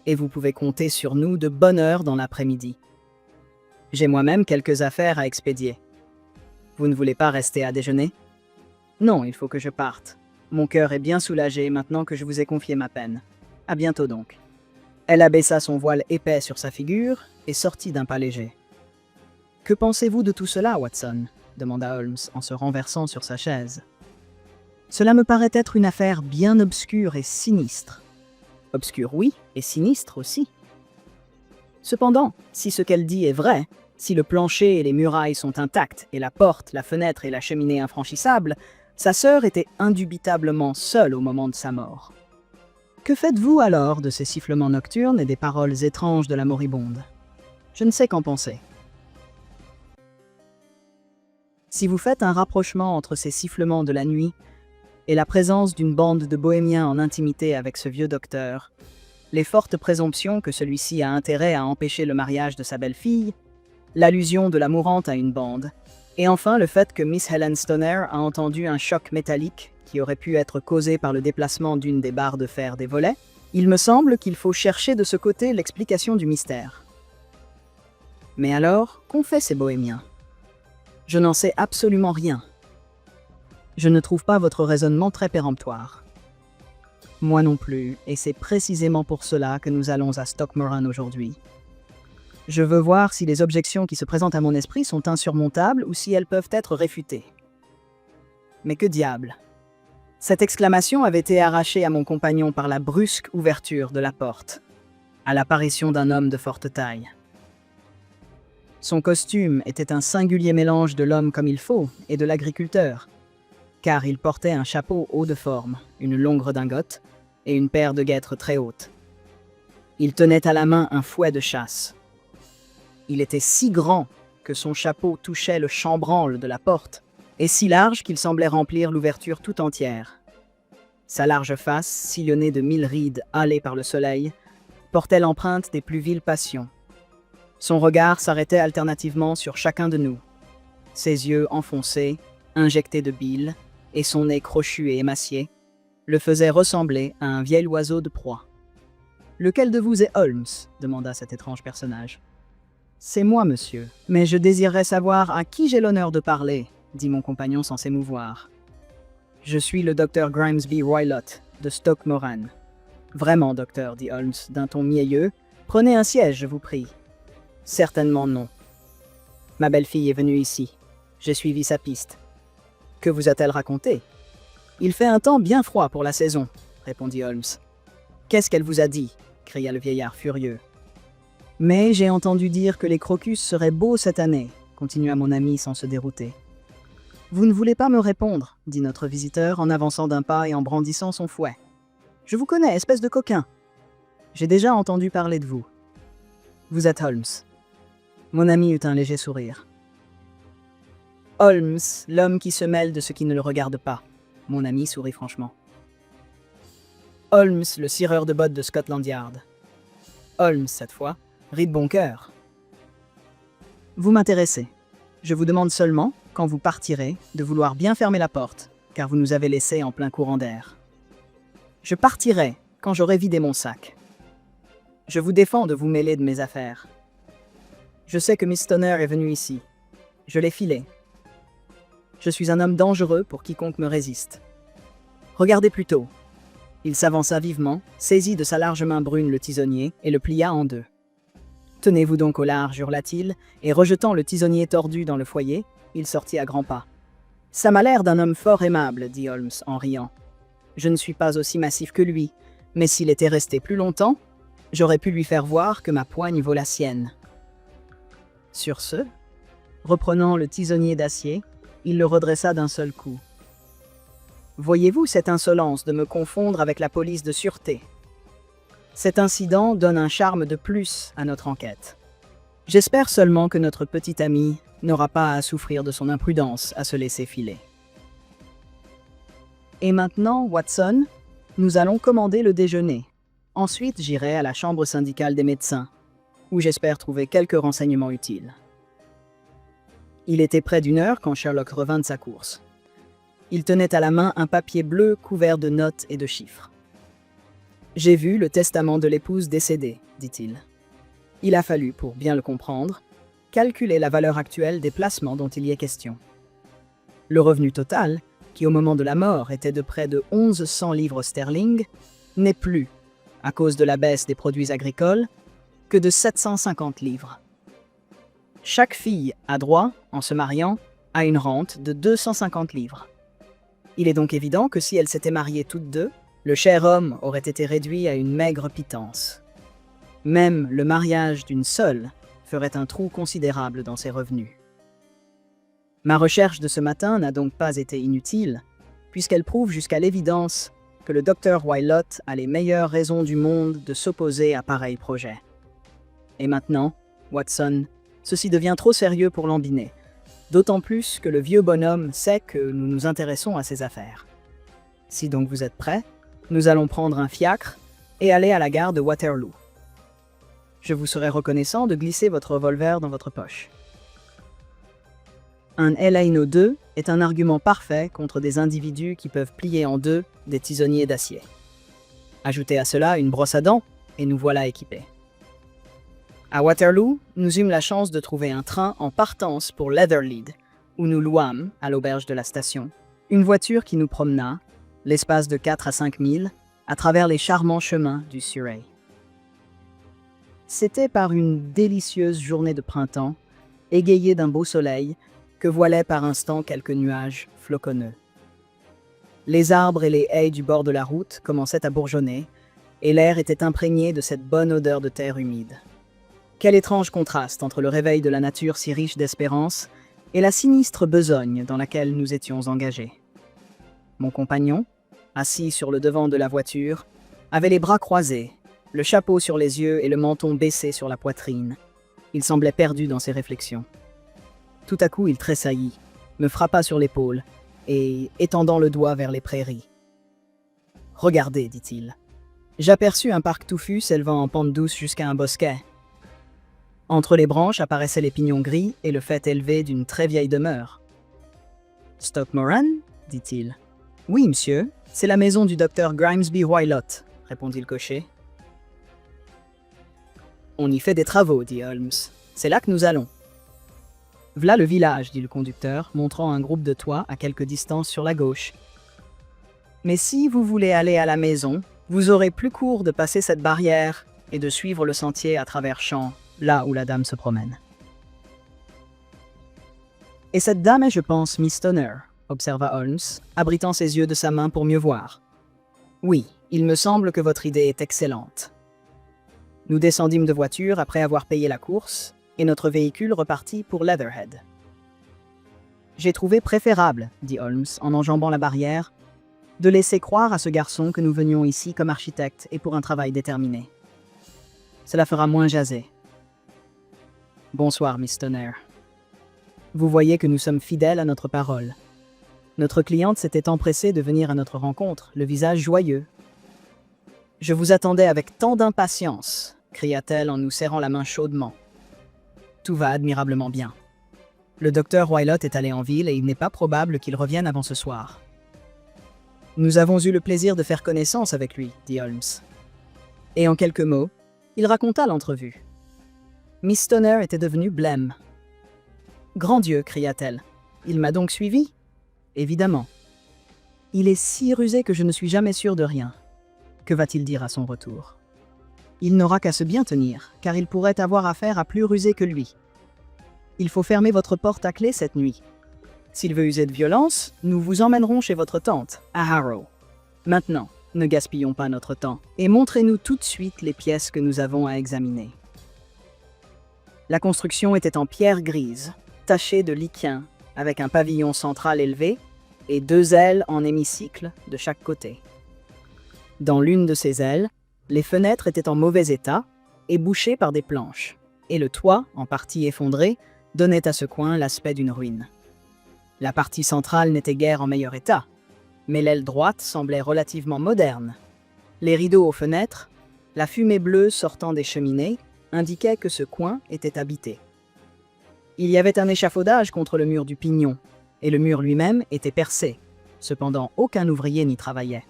Et vous pouvez compter sur nous de bonne heure dans l'après-midi. J'ai moi-même quelques affaires à expédier. Vous ne voulez pas rester à déjeuner? Non, il faut que je parte. Mon cœur est bien soulagé maintenant que je vous ai confié ma peine. À bientôt donc. Elle abaissa son voile épais sur sa figure et sortit d'un pas léger. « Que pensez-vous de tout cela, Watson ?» demanda Holmes en se renversant sur sa chaise. « Cela me paraît être une affaire bien obscure et sinistre. » « Obscure, oui, et sinistre aussi. » Cependant, si ce qu'elle dit est vrai, si le plancher et les murailles sont intacts et la porte, la fenêtre et la cheminée infranchissables, sa sœur était indubitablement seule au moment de sa mort. Que faites-vous alors de ces sifflements nocturnes et des paroles étranges de la moribonde? Je ne sais qu'en penser. Si vous faites un rapprochement entre ces sifflements de la nuit et la présence d'une bande de bohémiens en intimité avec ce vieux docteur, les fortes présomptions que celui-ci a intérêt à empêcher le mariage de sa belle-fille, l'allusion de la mourante à une bande, et enfin le fait que Miss Helen Stoner a entendu un choc métallique qui aurait pu être causé par le déplacement d'une des barres de fer des volets, il me semble qu'il faut chercher de ce côté l'explication du mystère. Mais alors, qu'ont fait ces bohémiens? Je n'en sais absolument rien. Je ne trouve pas votre raisonnement très péremptoire. Moi non plus, et c'est précisément pour cela que nous allons à Stockmoran aujourd'hui. Je veux voir si les objections qui se présentent à mon esprit sont insurmontables ou si elles peuvent être réfutées. Mais que diable! Cette exclamation avait été arrachée à mon compagnon par la brusque ouverture de la porte, à l'apparition d'un homme de forte taille. Son costume était un singulier mélange de l'homme comme il faut et de l'agriculteur, car il portait un chapeau haut de forme, une longue redingote et une paire de guêtres très hautes. Il tenait à la main un fouet de chasse. Il était si grand que son chapeau touchait le chambranle de la porte, et si large qu'il semblait remplir l'ouverture tout entière. Sa large face, sillonnée de 1000 rides hâlées par le soleil, portait l'empreinte des plus viles passions. Son regard s'arrêtait alternativement sur chacun de nous. Ses yeux enfoncés, injectés de bile, et son nez crochu et émacié, le faisaient ressembler à un vieil oiseau de proie. « Lequel de vous est Holmes » demanda cet étrange personnage. « C'est moi, monsieur, mais je désirerais savoir à qui j'ai l'honneur de parler, » dit mon compagnon sans s'émouvoir. « Je suis le docteur Grimesby Roylott, de Stoke Moran. »« Vraiment, docteur, » dit Holmes d'un ton mielleux, « prenez un siège, je vous prie. »« Certainement non. Ma belle-fille est venue ici. J'ai suivi sa piste. »« Que vous a-t-elle raconté ?»« Il fait un temps bien froid pour la saison, » répondit Holmes. « Qu'est-ce qu'elle vous a dit ?» cria le vieillard furieux. « Mais j'ai entendu dire que les crocus seraient beaux cette année, » continua mon ami sans se dérouter. « Vous ne voulez pas me répondre, » dit notre visiteur en avançant d'un pas et en brandissant son fouet. « Je vous connais, espèce de coquin. J'ai déjà entendu parler de vous. Vous êtes Holmes. » Mon ami eut un léger sourire. « Holmes, l'homme qui se mêle de ce qui ne le regarde pas. » Mon ami sourit franchement. « Holmes, le cireur de bottes de Scotland Yard. » Holmes, cette fois, rit de bon cœur. « Vous m'intéressez. Je vous demande seulement, quand vous partirez, de vouloir bien fermer la porte, car vous nous avez laissés en plein courant d'air. Je partirai quand j'aurai vidé mon sac. Je vous défends de vous mêler de mes affaires. Je sais que Miss Stoner est venue ici. Je l'ai filée. Je suis un homme dangereux pour quiconque me résiste. Regardez plutôt. » Il s'avança vivement, saisit de sa large main brune le tisonnier et le plia en deux. « Tenez-vous donc au large, hurla-t-il, et rejetant le tisonnier tordu dans le foyer, il sortit à grands pas. « Ça m'a l'air d'un homme fort aimable, » dit Holmes en riant. « Je ne suis pas aussi massif que lui, mais s'il était resté plus longtemps, j'aurais pu lui faire voir que ma poigne vaut la sienne. » Sur ce, reprenant le tisonnier d'acier, il le redressa d'un seul coup. « Voyez-vous cette insolence de me confondre avec la police de sûreté? Cet incident donne un charme de plus à notre enquête. J'espère seulement que notre petit ami n'aura pas à souffrir de son imprudence à se laisser filer. Et maintenant, Watson, nous allons commander le déjeuner. Ensuite, j'irai à la chambre syndicale des médecins, où j'espère trouver quelques renseignements utiles. » Il était près d'une heure quand Sherlock revint de sa course. Il tenait à la main un papier bleu couvert de notes et de chiffres. « J'ai vu le testament de l'épouse décédée, » dit-il. « Il a fallu, pour bien le comprendre, calculer la valeur actuelle des placements dont il y est question. Le revenu total, qui au moment de la mort était de près de 1100 livres sterling, n'est plus, à cause de la baisse des produits agricoles, que de 750 livres. Chaque fille a droit, en se mariant, à une rente de 250 livres. Il est donc évident que si elles s'étaient mariées toutes deux, le cher homme aurait été réduit à une maigre pitance. Même le mariage d'une seule ferait un trou considérable dans ses revenus. Ma recherche de ce matin n'a donc pas été inutile, puisqu'elle prouve jusqu'à l'évidence que le docteur Roylott a les meilleures raisons du monde de s'opposer à pareil projet. Et maintenant, Watson, ceci devient trop sérieux pour l'embiner, d'autant plus que le vieux bonhomme sait que nous nous intéressons à ses affaires. Si donc vous êtes prêts, nous allons prendre un fiacre et aller à la gare de Waterloo. Je vous serai reconnaissant de glisser votre revolver dans votre poche. Un LANO 2 est un argument parfait contre des individus qui peuvent plier en deux des tisonniers d'acier. Ajoutez à cela une brosse à dents et nous voilà équipés. À Waterloo, nous eûmes la chance de trouver un train en partance pour Leatherhead, où nous louâmes, à l'auberge de la station, une voiture qui nous promena, l'espace de 4 à 5 milles, à travers les charmants chemins du Surrey. C'était par une délicieuse journée de printemps, égayée d'un beau soleil, que voilaient par instants quelques nuages floconneux. Les arbres et les haies du bord de la route commençaient à bourgeonner, et l'air était imprégné de cette bonne odeur de terre humide. Quel étrange contraste entre le réveil de la nature si riche d'espérance et la sinistre besogne dans laquelle nous étions engagés. Mon compagnon, assis sur le devant de la voiture, avait les bras croisés, le chapeau sur les yeux et le menton baissé sur la poitrine. Il semblait perdu dans ses réflexions. Tout à coup, il tressaillit, me frappa sur l'épaule et, étendant le doigt vers les prairies. « Regardez, dit-il, J'aperçus un parc touffu s'élevant en pente douce jusqu'à un bosquet. Entre les branches apparaissaient les pignons gris et le faîte élevé d'une très vieille demeure. « Stockmoran » dit-il. « Oui, monsieur, c'est la maison du docteur Grimesby Wylott » répondit le cocher. « On y fait des travaux, dit Holmes. C'est là que nous allons. »« V'là le village, dit le conducteur, montrant un groupe de toits à quelque distance sur la gauche. Mais si vous voulez aller à la maison, vous aurez plus court de passer cette barrière et de suivre le sentier à travers champs, là où la dame se promène. »« Et cette dame est, je pense, Miss Stoner, » observa Holmes, abritant ses yeux de sa main pour mieux voir. « Oui, il me semble que votre idée est excellente. » Nous descendîmes de voiture après avoir payé la course, et notre véhicule repartit pour Leatherhead. « J'ai trouvé préférable, » dit Holmes en enjambant la barrière, « de laisser croire à ce garçon que nous venions ici comme architecte et pour un travail déterminé. Cela fera moins jaser. Bonsoir, Miss Stoner. Vous voyez que nous sommes fidèles à notre parole. Notre cliente s'était empressée de venir à notre rencontre, le visage joyeux. « Je vous attendais avec tant d'impatience » cria-t-elle en nous serrant la main chaudement. « Tout va admirablement bien. Le docteur Wylott est allé en ville et il n'est pas probable qu'il revienne avant ce soir. » « Nous avons eu le plaisir de faire connaissance avec lui, » dit Holmes. Et en quelques mots, il raconta l'entrevue. Miss Stoner était devenue blême. « Grand Dieu !» cria-t-elle. « Il m'a donc suivi ?»« Évidemment. Il est si rusé que je ne suis jamais sûre de rien. Que va-t-il dire à son retour? Il n'aura qu'à se bien tenir, car il pourrait avoir affaire à plus rusé que lui. Il faut fermer votre porte à clé cette nuit. S'il veut user de violence, nous vous emmènerons chez votre tante, à Harrow. Maintenant, ne gaspillons pas notre temps, et montrez-nous tout de suite les pièces que nous avons à examiner. » La construction était en pierre grise, tachée de liquin, avec un pavillon central élevé et 2 ailes en hémicycle de chaque côté. Dans l'une de ces ailes, les fenêtres étaient en mauvais état et bouchées par des planches, et le toit, en partie effondré, donnait à ce coin l'aspect d'une ruine. La partie centrale n'était guère en meilleur état, mais l'aile droite semblait relativement moderne. Les rideaux aux fenêtres, la fumée bleue sortant des cheminées, indiquaient que ce coin était habité. Il y avait un échafaudage contre le mur du pignon, et le mur lui-même était percé. Cependant, aucun ouvrier n'y travaillait.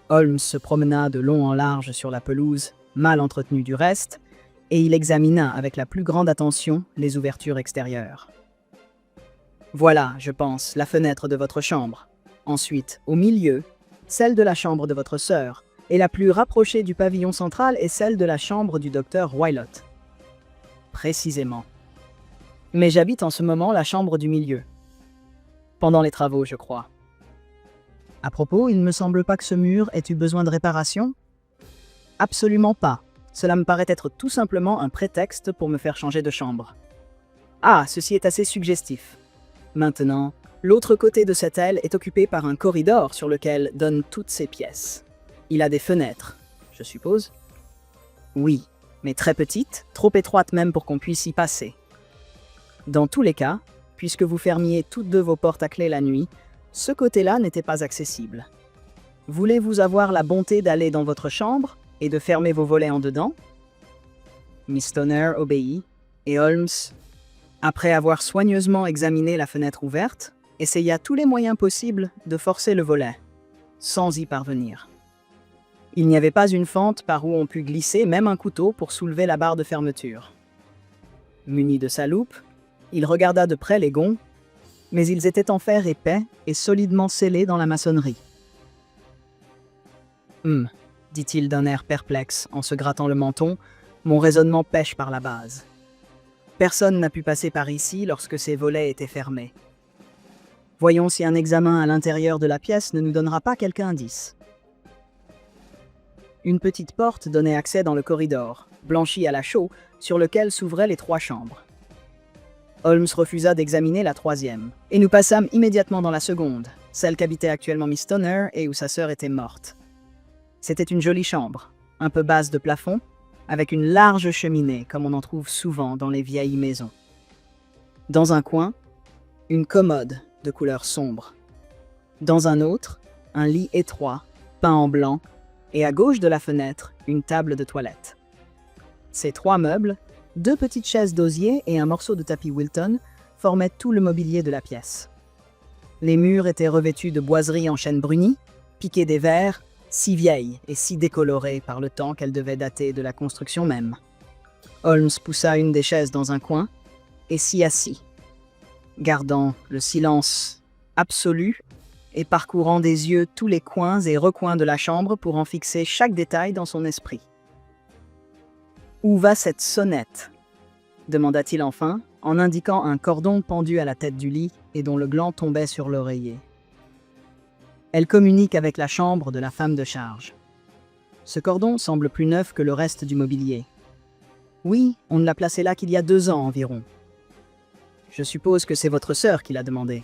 Holmes se promena de long en large sur la pelouse, mal entretenue du reste, et il examina avec la plus grande attention les ouvertures extérieures. Voilà, je pense, la fenêtre de votre chambre. Ensuite, au milieu, celle de la chambre de votre sœur, et la plus rapprochée du pavillon central est celle de la chambre du docteur Wylott. Précisément. Mais j'habite en ce moment la chambre du milieu. Pendant les travaux, je crois. À propos, il ne me semble pas que ce mur ait eu besoin de réparation. Absolument pas. Cela me paraît être tout simplement un prétexte pour me faire changer de chambre. Ah, ceci est assez suggestif. Maintenant, l'autre côté de cette aile est occupé par un corridor sur lequel donnent toutes ces pièces. Il a des fenêtres, je suppose? Oui, mais très petites, trop étroites même pour qu'on puisse y passer. Dans tous les cas, puisque vous fermiez toutes 2 vos portes à clé la nuit, ce côté-là n'était pas accessible. Voulez-vous avoir la bonté d'aller dans votre chambre et de fermer vos volets en dedans? Miss Stoner obéit, et Holmes, après avoir soigneusement examiné la fenêtre ouverte, essaya tous les moyens possibles de forcer le volet, sans y parvenir. Il n'y avait pas une fente par où on pût glisser même un couteau pour soulever la barre de fermeture. Muni de sa loupe, il regarda de près les gonds, mais ils étaient en fer épais et solidement scellés dans la maçonnerie. « dit-il d'un air perplexe en se grattant le menton, mon raisonnement pèche par la base. Personne n'a pu passer par ici lorsque ces volets étaient fermés. Voyons si un examen à l'intérieur de la pièce ne nous donnera pas quelque indice. » Une petite porte donnait accès dans le corridor, blanchi à la chaux, sur lequel s'ouvraient les 3 chambres. Holmes refusa d'examiner la 3e, et nous passâmes immédiatement dans la seconde, celle qu'habitait actuellement Miss Stoner et où sa sœur était morte. C'était une jolie chambre, un peu basse de plafond, avec une large cheminée, comme on en trouve souvent dans les vieilles maisons. Dans un coin, une commode de couleur sombre. Dans un autre, un lit étroit, peint en blanc, et à gauche de la fenêtre, une table de toilette. Ces 3 meubles, 2 petites chaises d'osier et un morceau de tapis Wilton, formaient tout le mobilier de la pièce. Les murs étaient revêtus de boiseries en chêne bruni, piquées des verres, si vieilles et si décolorées par le temps qu'elles devaient dater de la construction même. Holmes poussa une des chaises dans un coin et s'y assit, gardant le silence absolu et parcourant des yeux tous les coins et recoins de la chambre pour en fixer chaque détail dans son esprit. « Où va cette sonnette ?» demanda-t-il enfin, en indiquant un cordon pendu à la tête du lit et dont le gland tombait sur l'oreiller. Elle communique avec la chambre de la femme de charge. Ce cordon semble plus neuf que le reste du mobilier. Oui, on ne l'a placé là qu'il y a 2 ans environ. Je suppose que c'est votre sœur qui l'a demandé.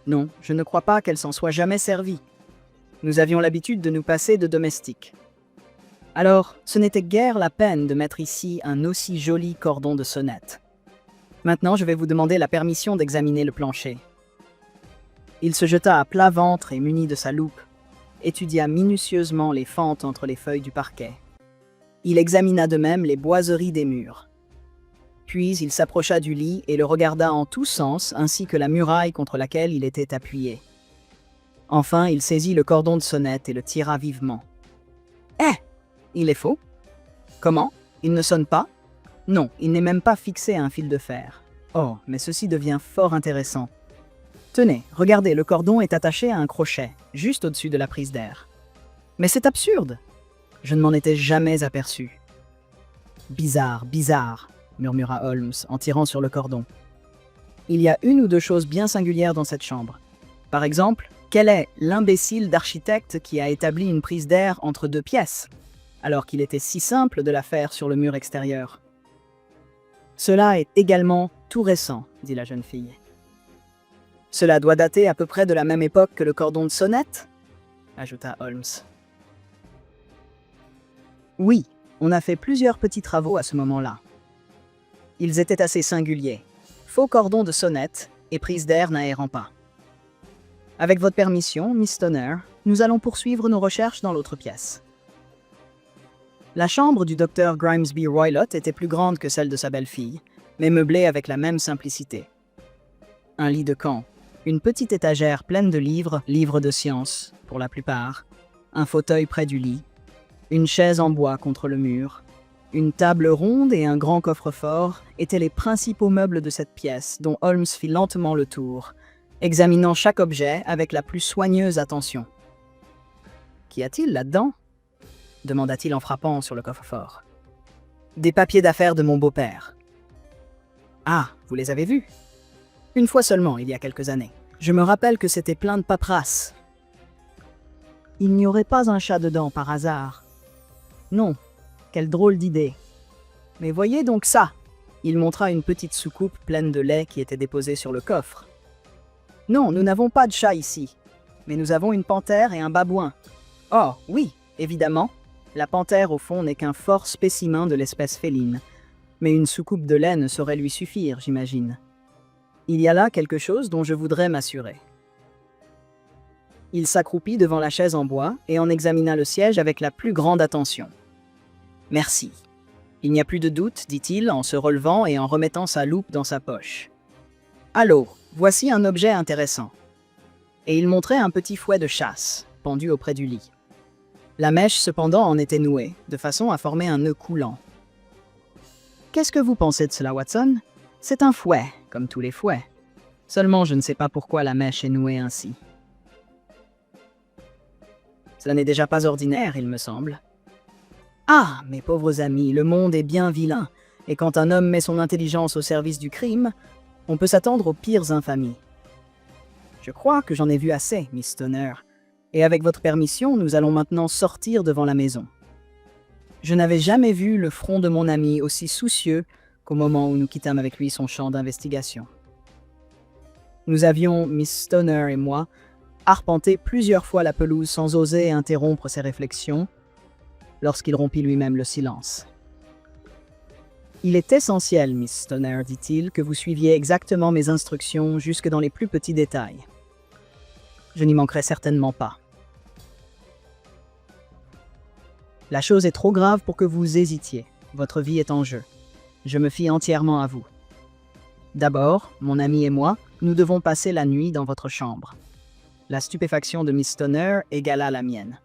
Non, je ne crois pas qu'elle s'en soit jamais servie. Nous avions l'habitude de nous passer de domestiques. Alors, ce n'était guère la peine de mettre ici un aussi joli cordon de sonnette. Maintenant, je vais vous demander la permission d'examiner le plancher. Il se jeta à plat ventre et muni de sa loupe, étudia minutieusement les fentes entre les feuilles du parquet. Il examina de même les boiseries des murs. Puis il s'approcha du lit et le regarda en tous sens, ainsi que la muraille contre laquelle il était appuyé. Enfin, il saisit le cordon de sonnette et le tira vivement. « Eh ! Il est faux. Comment? Il ne sonne pas? Non, il n'est même pas fixé à un fil de fer. Oh, mais ceci devient fort intéressant. Tenez, regardez, le cordon est attaché à un crochet, juste au-dessus de la prise d'air. Mais c'est absurde! Je ne m'en étais jamais aperçu. Bizarre, bizarre, murmura Holmes en tirant sur le cordon. Il y a 1 ou 2 choses bien singulières dans cette chambre. Par exemple, quel est l'imbécile d'architecte qui a établi une prise d'air entre 2 pièces, alors qu'il était si simple de la faire sur le mur extérieur? Cela est également tout récent, dit la jeune fille. Cela doit dater à peu près de la même époque que le cordon de sonnette, ajouta Holmes. Oui, on a fait plusieurs petits travaux à ce moment-là. Ils étaient assez singuliers. Faux cordon de sonnette et prise d'air n'aérant pas. Avec votre permission, Miss Stoner, nous allons poursuivre nos recherches dans l'autre pièce. La chambre du docteur Grimesby Roylott était plus grande que celle de sa belle-fille, mais meublée avec la même simplicité. Un lit de camp, une petite étagère pleine de livres de science, pour la plupart, un fauteuil près du lit, une chaise en bois contre le mur, une table ronde et un grand coffre-fort étaient les principaux meubles de cette pièce dont Holmes fit lentement le tour, examinant chaque objet avec la plus soigneuse attention. « Qu'y a-t-il là-dedans » demanda-t-il en frappant sur le coffre-fort. « Des papiers d'affaires de mon beau-père. »« Ah, vous les avez vus ?»« Une fois seulement, il y a quelques années. Je me rappelle que c'était plein de paperasse. »« Il n'y aurait pas un chat dedans par hasard ?»« Non. Quelle drôle d'idée. Mais voyez donc ça !» Il montra une petite soucoupe pleine de lait qui était déposée sur le coffre. « Non, nous n'avons pas de chat ici, mais nous avons une panthère et un babouin. »« Oh, oui, évidemment. La panthère, au fond, n'est qu'un fort spécimen de l'espèce féline, mais une soucoupe de lait ne saurait lui suffire, j'imagine. Il y a là quelque chose dont je voudrais m'assurer. » Il s'accroupit devant la chaise en bois et en examina le siège avec la plus grande attention. « Merci. Il n'y a plus de doute, dit-il en se relevant et en remettant sa loupe dans sa poche. « Allô, voici un objet intéressant. » Et il montrait un petit fouet de chasse, pendu auprès du lit. La mèche, cependant, en était nouée, de façon à former un nœud coulant. « Qu'est-ce que vous pensez de cela, Watson? C'est un fouet, comme tous les fouets. Seulement, je ne sais pas pourquoi la mèche est nouée ainsi. Cela n'est déjà pas ordinaire, il me semble. Ah, mes pauvres amis, le monde est bien vilain, et quand un homme met son intelligence au service du crime, on peut s'attendre aux pires infamies. Je crois que j'en ai vu assez, Miss Stoner, et avec votre permission, nous allons maintenant sortir devant la maison. Je n'avais jamais vu le front de mon ami aussi soucieux qu'au moment où nous quittâmes avec lui son champ d'investigation. Nous avions, Miss Stoner et moi, arpenté plusieurs fois la pelouse sans oser interrompre ses réflexions, lorsqu'il rompit lui-même le silence. « Il est essentiel, Miss Stoner, dit-il, que vous suiviez exactement mes instructions jusque dans les plus petits détails. Je n'y manquerai certainement pas. » La chose est trop grave pour que vous hésitiez. Votre vie est en jeu. Je me fie entièrement à vous. D'abord, mon ami et moi, nous devons passer la nuit dans votre chambre. La stupéfaction de Miss Stoner égala la mienne.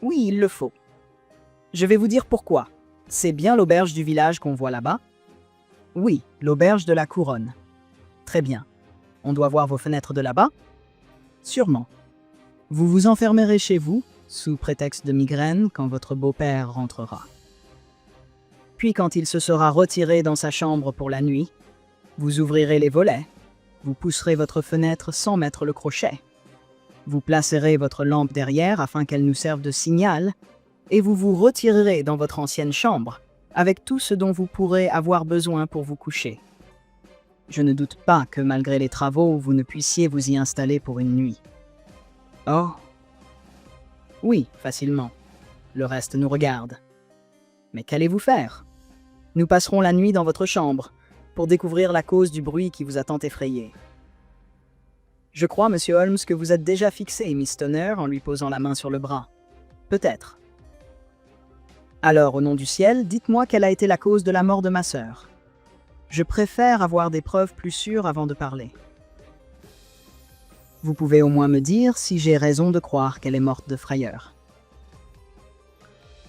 Oui, il le faut. Je vais vous dire pourquoi. C'est bien l'auberge du village qu'on voit là-bas? Oui, l'auberge de la Couronne. Très bien. On doit voir vos fenêtres de là-bas? Sûrement. Vous vous enfermerez chez vous, sous prétexte de migraine, quand votre beau-père rentrera. Puis quand il se sera retiré dans sa chambre pour la nuit, vous ouvrirez les volets, vous pousserez votre fenêtre sans mettre le crochet. Vous placerez votre lampe derrière afin qu'elle nous serve de signal, et vous vous retirerez dans votre ancienne chambre, avec tout ce dont vous pourrez avoir besoin pour vous coucher. Je ne doute pas que malgré les travaux, vous ne puissiez vous y installer pour une nuit. Oh. Oui, facilement. Le reste nous regarde. Mais qu'allez-vous faire? Nous passerons la nuit dans votre chambre, pour découvrir la cause du bruit qui vous a tant effrayé. Je crois, Monsieur Holmes, que vous êtes déjà fixé, Miss Stoner, en lui posant la main sur le bras. Peut-être. Alors, au nom du ciel, dites-moi quelle a été la cause de la mort de ma sœur. Je préfère avoir des preuves plus sûres avant de parler. Vous pouvez au moins me dire si j'ai raison de croire qu'elle est morte de frayeur.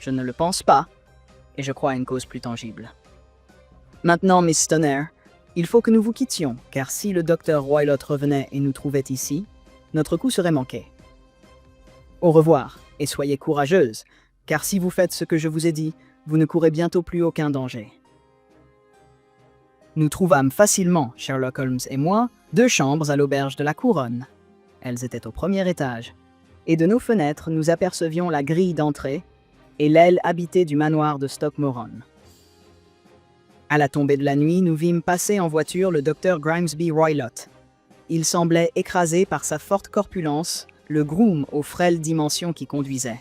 Je ne le pense pas, et je crois à une cause plus tangible. Maintenant, Miss Stoner, il faut que nous vous quittions, car si le docteur Wylot revenait et nous trouvait ici, notre coup serait manqué. Au revoir, et soyez courageuse, car si vous faites ce que je vous ai dit, vous ne courez bientôt plus aucun danger. Nous trouvâmes facilement, Sherlock Holmes et moi, 2 chambres à l'auberge de la Couronne. Elles étaient au premier étage, et de nos fenêtres, nous apercevions la grille d'entrée et l'aile habitée du manoir de Stockmoran. À la tombée de la nuit, nous vîmes passer en voiture le docteur Grimesby Roylott. Il semblait écrasé par sa forte corpulence, le groom aux frêles dimensions qui conduisait.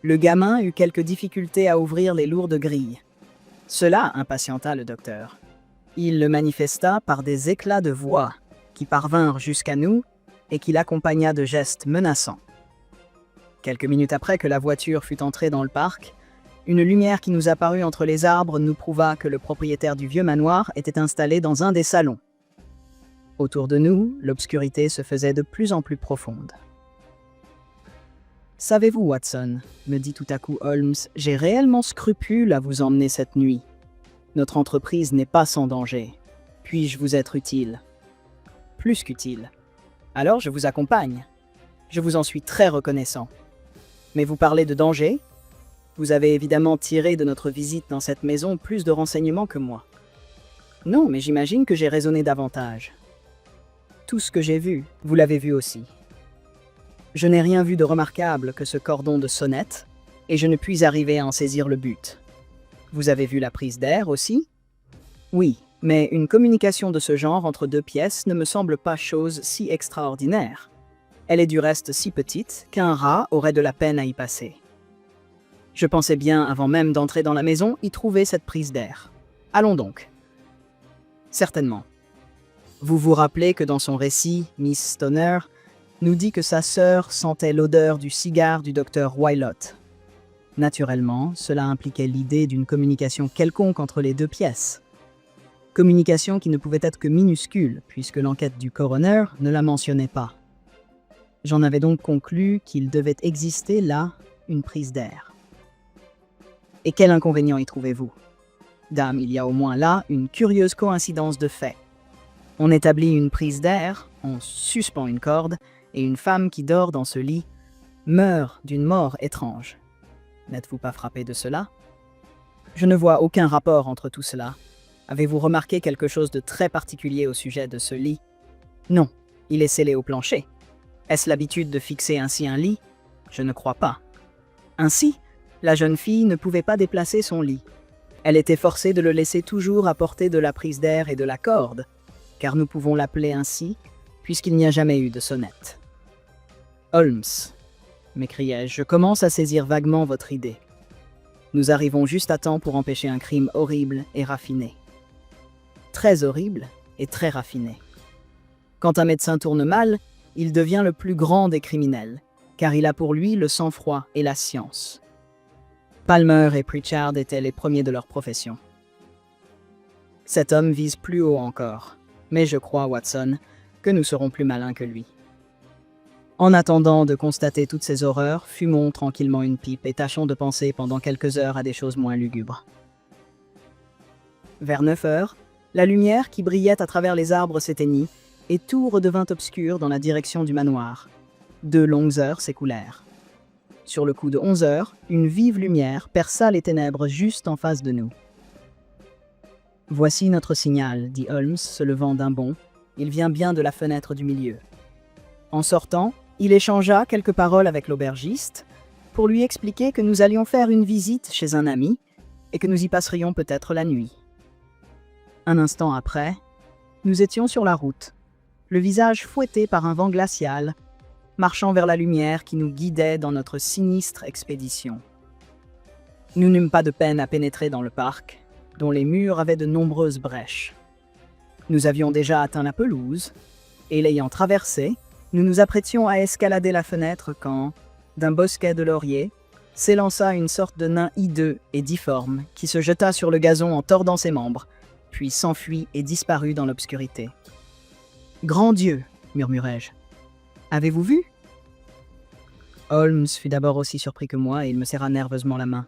Le gamin eut quelques difficultés à ouvrir les lourdes grilles. Cela impatienta le docteur. Il le manifesta par des éclats de voix qui parvinrent jusqu'à nous et qu'il accompagna de gestes menaçants. Quelques minutes après que la voiture fut entrée dans le parc, une lumière qui nous apparut entre les arbres nous prouva que le propriétaire du vieux manoir était installé dans un des salons. Autour de nous, l'obscurité se faisait de plus en plus profonde. « Savez-vous, Watson, me dit tout à coup Holmes, j'ai réellement scrupule à vous emmener cette nuit. Notre entreprise n'est pas sans danger. Puis-je vous être utile? Plus qu'utile. Alors je vous accompagne. Je vous en suis très reconnaissant. Mais vous parlez de danger? Vous avez évidemment tiré de notre visite dans cette maison plus de renseignements que moi. Non, mais j'imagine que j'ai raisonné davantage. Tout ce que j'ai vu, vous l'avez vu aussi. Je n'ai rien vu de remarquable que ce cordon de sonnette, et je ne puis arriver à en saisir le but. Vous avez vu la prise d'air aussi? Oui, mais une communication de ce genre entre 2 pièces ne me semble pas chose si extraordinaire. Elle est du reste si petite qu'un rat aurait de la peine à y passer. Je pensais bien, avant même d'entrer dans la maison, y trouver cette prise d'air. Allons donc. Certainement. Vous vous rappelez que dans son récit, Miss Stoner nous dit que sa sœur sentait l'odeur du cigare du docteur Wylot. Naturellement, cela impliquait l'idée d'une communication quelconque entre les 2 pièces. Communication qui ne pouvait être que minuscule, puisque l'enquête du coroner ne la mentionnait pas. J'en avais donc conclu qu'il devait exister là une prise d'air. Et quel inconvénient y trouvez-vous? Dame, il y a au moins là une curieuse coïncidence de faits. On établit une prise d'air, on suspend une corde, et une femme qui dort dans ce lit meurt d'une mort étrange. N'êtes-vous pas frappé de cela? Je ne vois aucun rapport entre tout cela. Avez-vous remarqué quelque chose de très particulier au sujet de ce lit? Non, il est scellé au plancher. Est-ce l'habitude de fixer ainsi un lit? Je ne crois pas. Ainsi, la jeune fille ne pouvait pas déplacer son lit. Elle était forcée de le laisser toujours à portée de la prise d'air et de la corde, car nous pouvons l'appeler ainsi, puisqu'il n'y a jamais eu de sonnette. Holmes, m'écriai-je, je commence à saisir vaguement votre idée. Nous arrivons juste à temps pour empêcher un crime horrible et raffiné. Très horrible et très raffiné. Quand un médecin tourne mal, il devient le plus grand des criminels, car il a pour lui le sang-froid et la science. Palmer et Pritchard étaient les premiers de leur profession. Cet homme vise plus haut encore, mais je crois, Watson, que nous serons plus malins que lui. En attendant de constater toutes ces horreurs, fumons tranquillement une pipe et tâchons de penser pendant quelques heures à des choses moins lugubres. Vers 9 heures, la lumière qui brillait à travers les arbres s'éteignit et tout redevint obscur dans la direction du manoir. 2 longues heures s'écoulèrent. Sur le coup de 11 heures, une vive lumière perça les ténèbres juste en face de nous. « Voici notre signal, » dit Holmes, se levant d'un bond. Il vient bien de la fenêtre du milieu. En sortant, il échangea quelques paroles avec l'aubergiste pour lui expliquer que nous allions faire une visite chez un ami et que nous y passerions peut-être la nuit. Un instant après, nous étions sur la route, le visage fouetté par un vent glacial, marchant vers la lumière qui nous guidait dans notre sinistre expédition. Nous n'eûmes pas de peine à pénétrer dans le parc, dont les murs avaient de nombreuses brèches. Nous avions déjà atteint la pelouse, et l'ayant traversée, nous nous apprêtions à escalader la fenêtre quand, d'un bosquet de lauriers, s'élança une sorte de nain hideux et difforme qui se jeta sur le gazon en tordant ses membres, puis s'enfuit et disparut dans l'obscurité. « Grand Dieu !» murmurai-je. « Avez-vous vu ?» Holmes fut d'abord aussi surpris que moi et il me serra nerveusement la main.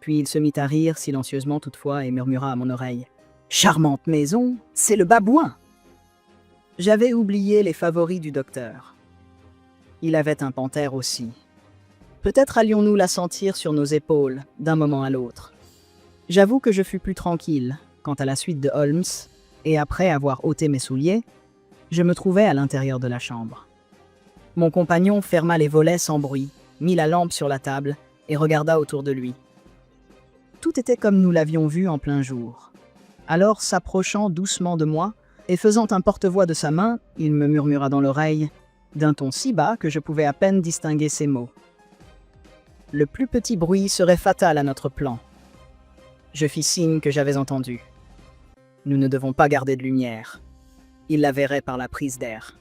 Puis il se mit à rire, silencieusement toutefois, et murmura à mon oreille. « Charmante maison, c'est le babouin !» J'avais oublié les favoris du docteur. Il avait un panthère aussi. Peut-être allions-nous la sentir sur nos épaules, d'un moment à l'autre. J'avoue que je fus plus tranquille quant à la suite de Holmes, et après avoir ôté mes souliers, je me trouvais à l'intérieur de la chambre. Mon compagnon ferma les volets sans bruit, mit la lampe sur la table et regarda autour de lui. Tout était comme nous l'avions vu en plein jour. Alors, s'approchant doucement de moi et faisant un porte-voix de sa main, il me murmura dans l'oreille, d'un ton si bas que je pouvais à peine distinguer ses mots. Le plus petit bruit serait fatal à notre plan. Je fis signe que j'avais entendu. Nous ne devons pas garder de lumière. Il la verrait par la prise d'air.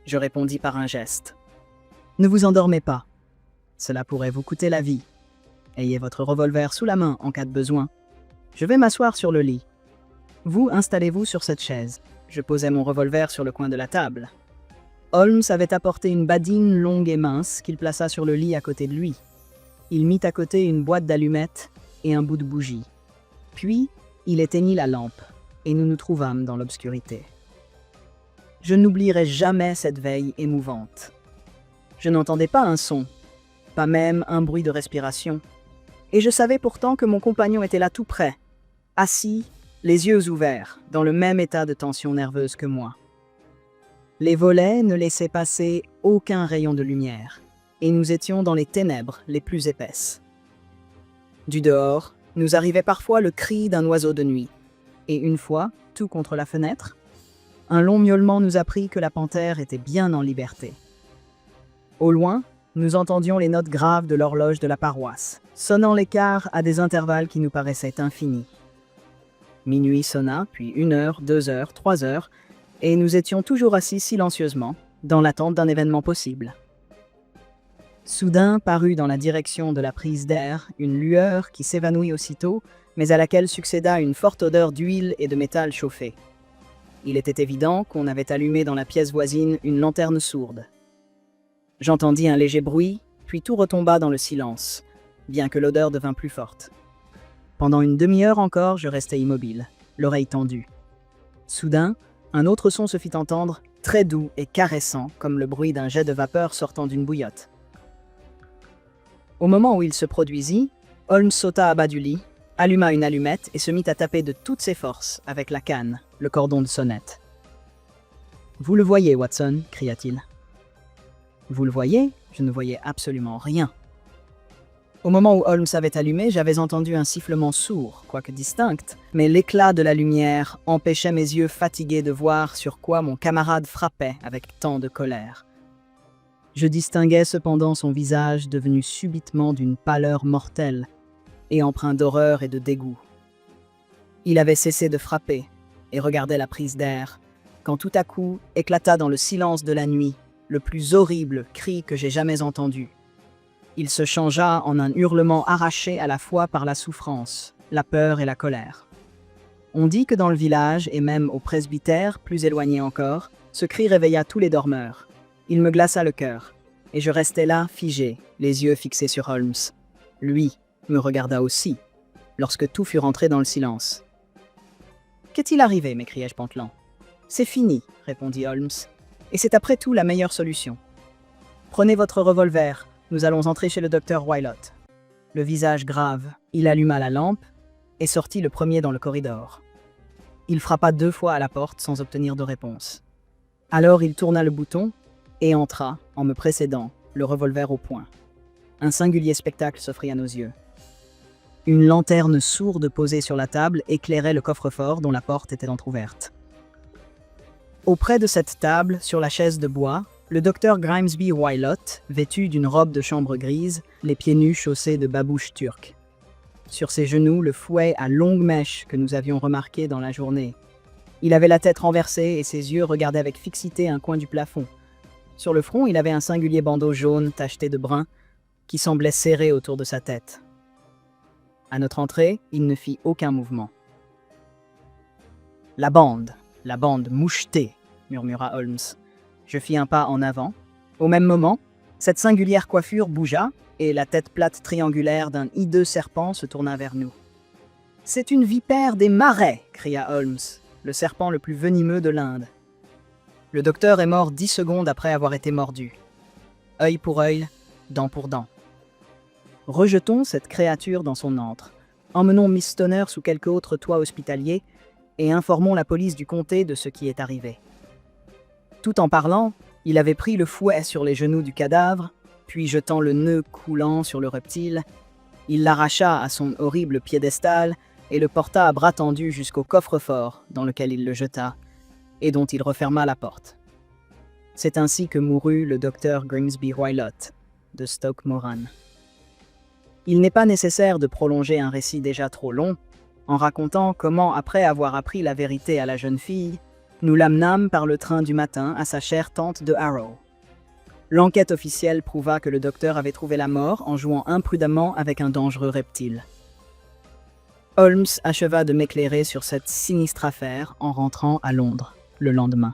Je répondis par un geste. Ne vous endormez pas. Cela pourrait vous coûter la vie. Ayez votre revolver sous la main en cas de besoin. Je vais m'asseoir sur le lit. Vous, installez-vous sur cette chaise. Je posai mon revolver sur le coin de la table. Holmes avait apporté une badine longue et mince qu'il plaça sur le lit à côté de lui. Il mit à côté une boîte d'allumettes et un bout de bougie. Puis, il éteignit la lampe et nous nous trouvâmes dans l'obscurité. Je n'oublierai jamais cette veille émouvante. Je n'entendais pas un son, pas même un bruit de respiration, et je savais pourtant que mon compagnon était là tout près, assis, les yeux ouverts, dans le même état de tension nerveuse que moi. Les volets ne laissaient passer aucun rayon de lumière, et nous étions dans les ténèbres les plus épaisses. Du dehors, nous arrivait parfois le cri d'un oiseau de nuit, et une fois, tout contre la fenêtre, un long miaulement nous apprit que la panthère était bien en liberté. Au loin, nous entendions les notes graves de l'horloge de la paroisse, sonnant les quarts à des intervalles qui nous paraissaient infinis. Minuit sonna, puis 1 heure, 2 heures, 3 heures, et nous étions toujours assis silencieusement, dans l'attente d'un événement possible. Soudain parut dans la direction de la prise d'air une lueur qui s'évanouit aussitôt, mais à laquelle succéda une forte odeur d'huile et de métal chauffé. Il était évident qu'on avait allumé dans la pièce voisine une lanterne sourde. J'entendis un léger bruit, puis tout retomba dans le silence, bien que l'odeur devint plus forte. Pendant une demi-heure encore, je restai immobile, l'oreille tendue. Soudain, un autre son se fit entendre, très doux et caressant, comme le bruit d'un jet de vapeur sortant d'une bouillotte. Au moment où il se produisit, Holmes sauta à bas du lit, alluma une allumette et se mit à taper de toutes ses forces, avec la canne, le cordon de sonnette. « Vous le voyez, Watson » cria-t-il. « Vous le voyez ?» Je ne voyais absolument rien. Au moment où Holmes avait allumé, j'avais entendu un sifflement sourd, quoique distinct, mais l'éclat de la lumière empêchait mes yeux fatigués de voir sur quoi mon camarade frappait avec tant de colère. Je distinguais cependant son visage devenu subitement d'une pâleur mortelle et empreint d'horreur et de dégoût. Il avait cessé de frapper et regardait la prise d'air, quand tout à coup éclata dans le silence de la nuit le plus horrible cri que j'ai jamais entendu. Il se changea en un hurlement arraché à la fois par la souffrance, la peur et la colère. On dit que dans le village, et même au presbytère, plus éloigné encore, ce cri réveilla tous les dormeurs. Il me glaça le cœur, et je restai là, figé, les yeux fixés sur Holmes. Lui me regarda aussi, lorsque tout fut rentré dans le silence. « Qu'est-il arrivé » m'écriai-je pantelant. « C'est fini » répondit Holmes, « et c'est après tout la meilleure solution. Prenez votre revolver, nous allons entrer chez le docteur Wylot. » Le visage grave, il alluma la lampe et sortit le premier dans le corridor. Il frappa 2 fois à la porte sans obtenir de réponse. Alors il tourna le bouton et entra, en me précédant, le revolver au poing. Un singulier spectacle s'offrit à nos yeux. Une lanterne sourde posée sur la table éclairait le coffre-fort dont la porte était entr'ouverte. Auprès de cette table, sur la chaise de bois, le docteur Grimesby Wylot, vêtu d'une robe de chambre grise, les pieds nus chaussés de babouches turques. Sur ses genoux, le fouet à longue mèche que nous avions remarqué dans la journée. Il avait la tête renversée et ses yeux regardaient avec fixité un coin du plafond. Sur le front, il avait un singulier bandeau jaune tacheté de brun qui semblait serré autour de sa tête. À notre entrée, il ne fit aucun mouvement. La bande mouchetée, murmura Holmes. Je fis un pas en avant. Au même moment, cette singulière coiffure bougea et la tête plate triangulaire d'un hideux serpent se tourna vers nous. « C'est une vipère des marais !» cria Holmes, le serpent le plus venimeux de l'Inde. Le docteur est mort 10 secondes après avoir été mordu. Œil pour œil, dent pour dent. Rejetons cette créature dans son antre, emmenons Miss Stoner sous quelque autre toit hospitalier et informons la police du comté de ce qui est arrivé. Tout en parlant, il avait pris le fouet sur les genoux du cadavre, puis jetant le nœud coulant sur le reptile, il l'arracha à son horrible piédestal et le porta à bras tendus jusqu'au coffre-fort dans lequel il le jeta et dont il referma la porte. C'est ainsi que mourut le docteur Grimesby Wylot de Stoke Moran. Il n'est pas nécessaire de prolonger un récit déjà trop long en racontant comment, après avoir appris la vérité à la jeune fille, nous l'amenâmes par le train du matin à sa chère tante de Harrow. L'enquête officielle prouva que le docteur avait trouvé la mort en jouant imprudemment avec un dangereux reptile. Holmes acheva de m'éclairer sur cette sinistre affaire en rentrant à Londres le lendemain.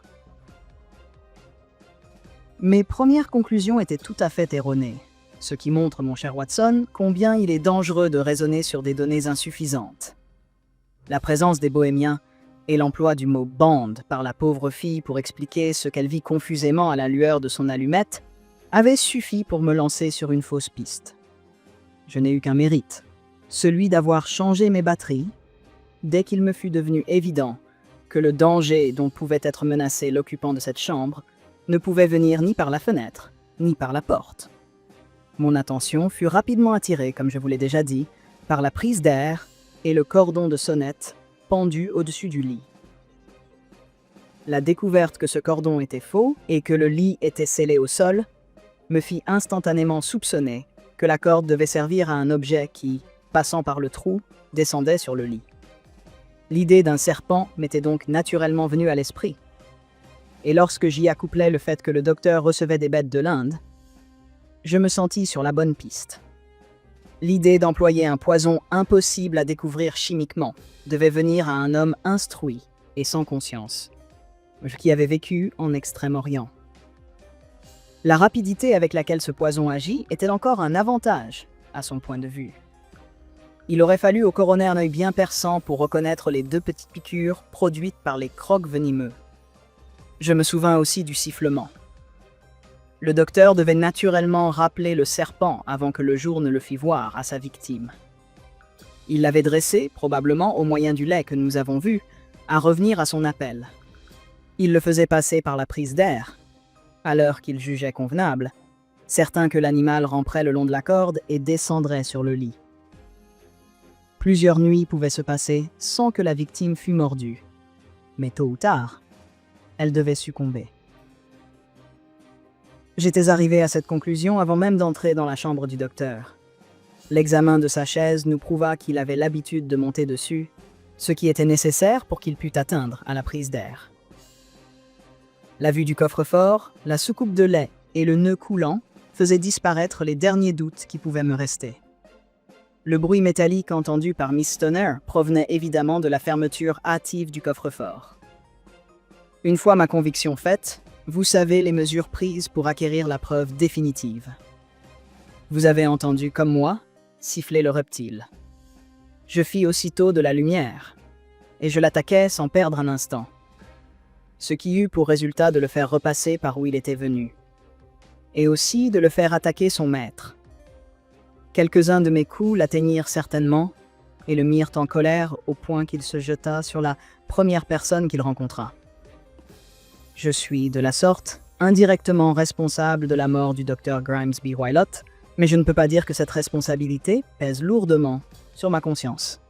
Mes premières conclusions étaient tout à fait erronées, ce qui montre, mon cher Watson, combien il est dangereux de raisonner sur des données insuffisantes. La présence des bohémiens et l'emploi du mot « bande » par la pauvre fille pour expliquer ce qu'elle vit confusément à la lueur de son allumette avaient suffi pour me lancer sur une fausse piste. Je n'ai eu qu'un mérite, celui d'avoir changé mes batteries dès qu'il me fut devenu évident que le danger dont pouvait être menacé l'occupant de cette chambre ne pouvait venir ni par la fenêtre, ni par la porte. Mon attention fut rapidement attirée, comme je vous l'ai déjà dit, par la prise d'air et le cordon de sonnette pendu au-dessus du lit. La découverte que ce cordon était faux et que le lit était scellé au sol me fit instantanément soupçonner que la corde devait servir à un objet qui, passant par le trou, descendait sur le lit. L'idée d'un serpent m'était donc naturellement venue à l'esprit. Et lorsque j'y accouplais le fait que le docteur recevait des bêtes de l'Inde, je me sentis sur la bonne piste. L'idée d'employer un poison impossible à découvrir chimiquement devait venir à un homme instruit et sans conscience, qui avait vécu en Extrême-Orient. La rapidité avec laquelle ce poison agit était encore un avantage, à son point de vue. Il aurait fallu au coroner un œil bien perçant pour reconnaître les 2 petites piqûres produites par les crocs venimeux. Je me souvins aussi du sifflement. Le docteur devait naturellement rappeler le serpent avant que le jour ne le fît voir à sa victime. Il l'avait dressé, probablement au moyen du lait que nous avons vu, à revenir à son appel. Il le faisait passer par la prise d'air, à l'heure qu'il jugeait convenable, certain que l'animal ramperait le long de la corde et descendrait sur le lit. Plusieurs nuits pouvaient se passer sans que la victime fût mordue, mais tôt ou tard, elle devait succomber. J'étais arrivé à cette conclusion avant même d'entrer dans la chambre du docteur. L'examen de sa chaise nous prouva qu'il avait l'habitude de monter dessus, ce qui était nécessaire pour qu'il pût atteindre à la prise d'air. La vue du coffre-fort, la soucoupe de lait et le nœud coulant faisait disparaître les derniers doutes qui pouvaient me rester. Le bruit métallique entendu par Miss Stoner provenait évidemment de la fermeture hâtive du coffre-fort. Une fois ma conviction faite, vous savez les mesures prises pour acquérir la preuve définitive. Vous avez entendu, comme moi, siffler le reptile. Je fis aussitôt de la lumière, et je l'attaquai sans perdre un instant, ce qui eut pour résultat de le faire repasser par où il était venu, et aussi de le faire attaquer son maître. Quelques-uns de mes coups l'atteignirent certainement, et le mirent en colère au point qu'il se jeta sur la première personne qu'il rencontra. Je suis, de la sorte, indirectement responsable de la mort du Dr. Grimesby Wylot, mais je ne peux pas dire que cette responsabilité pèse lourdement sur ma conscience.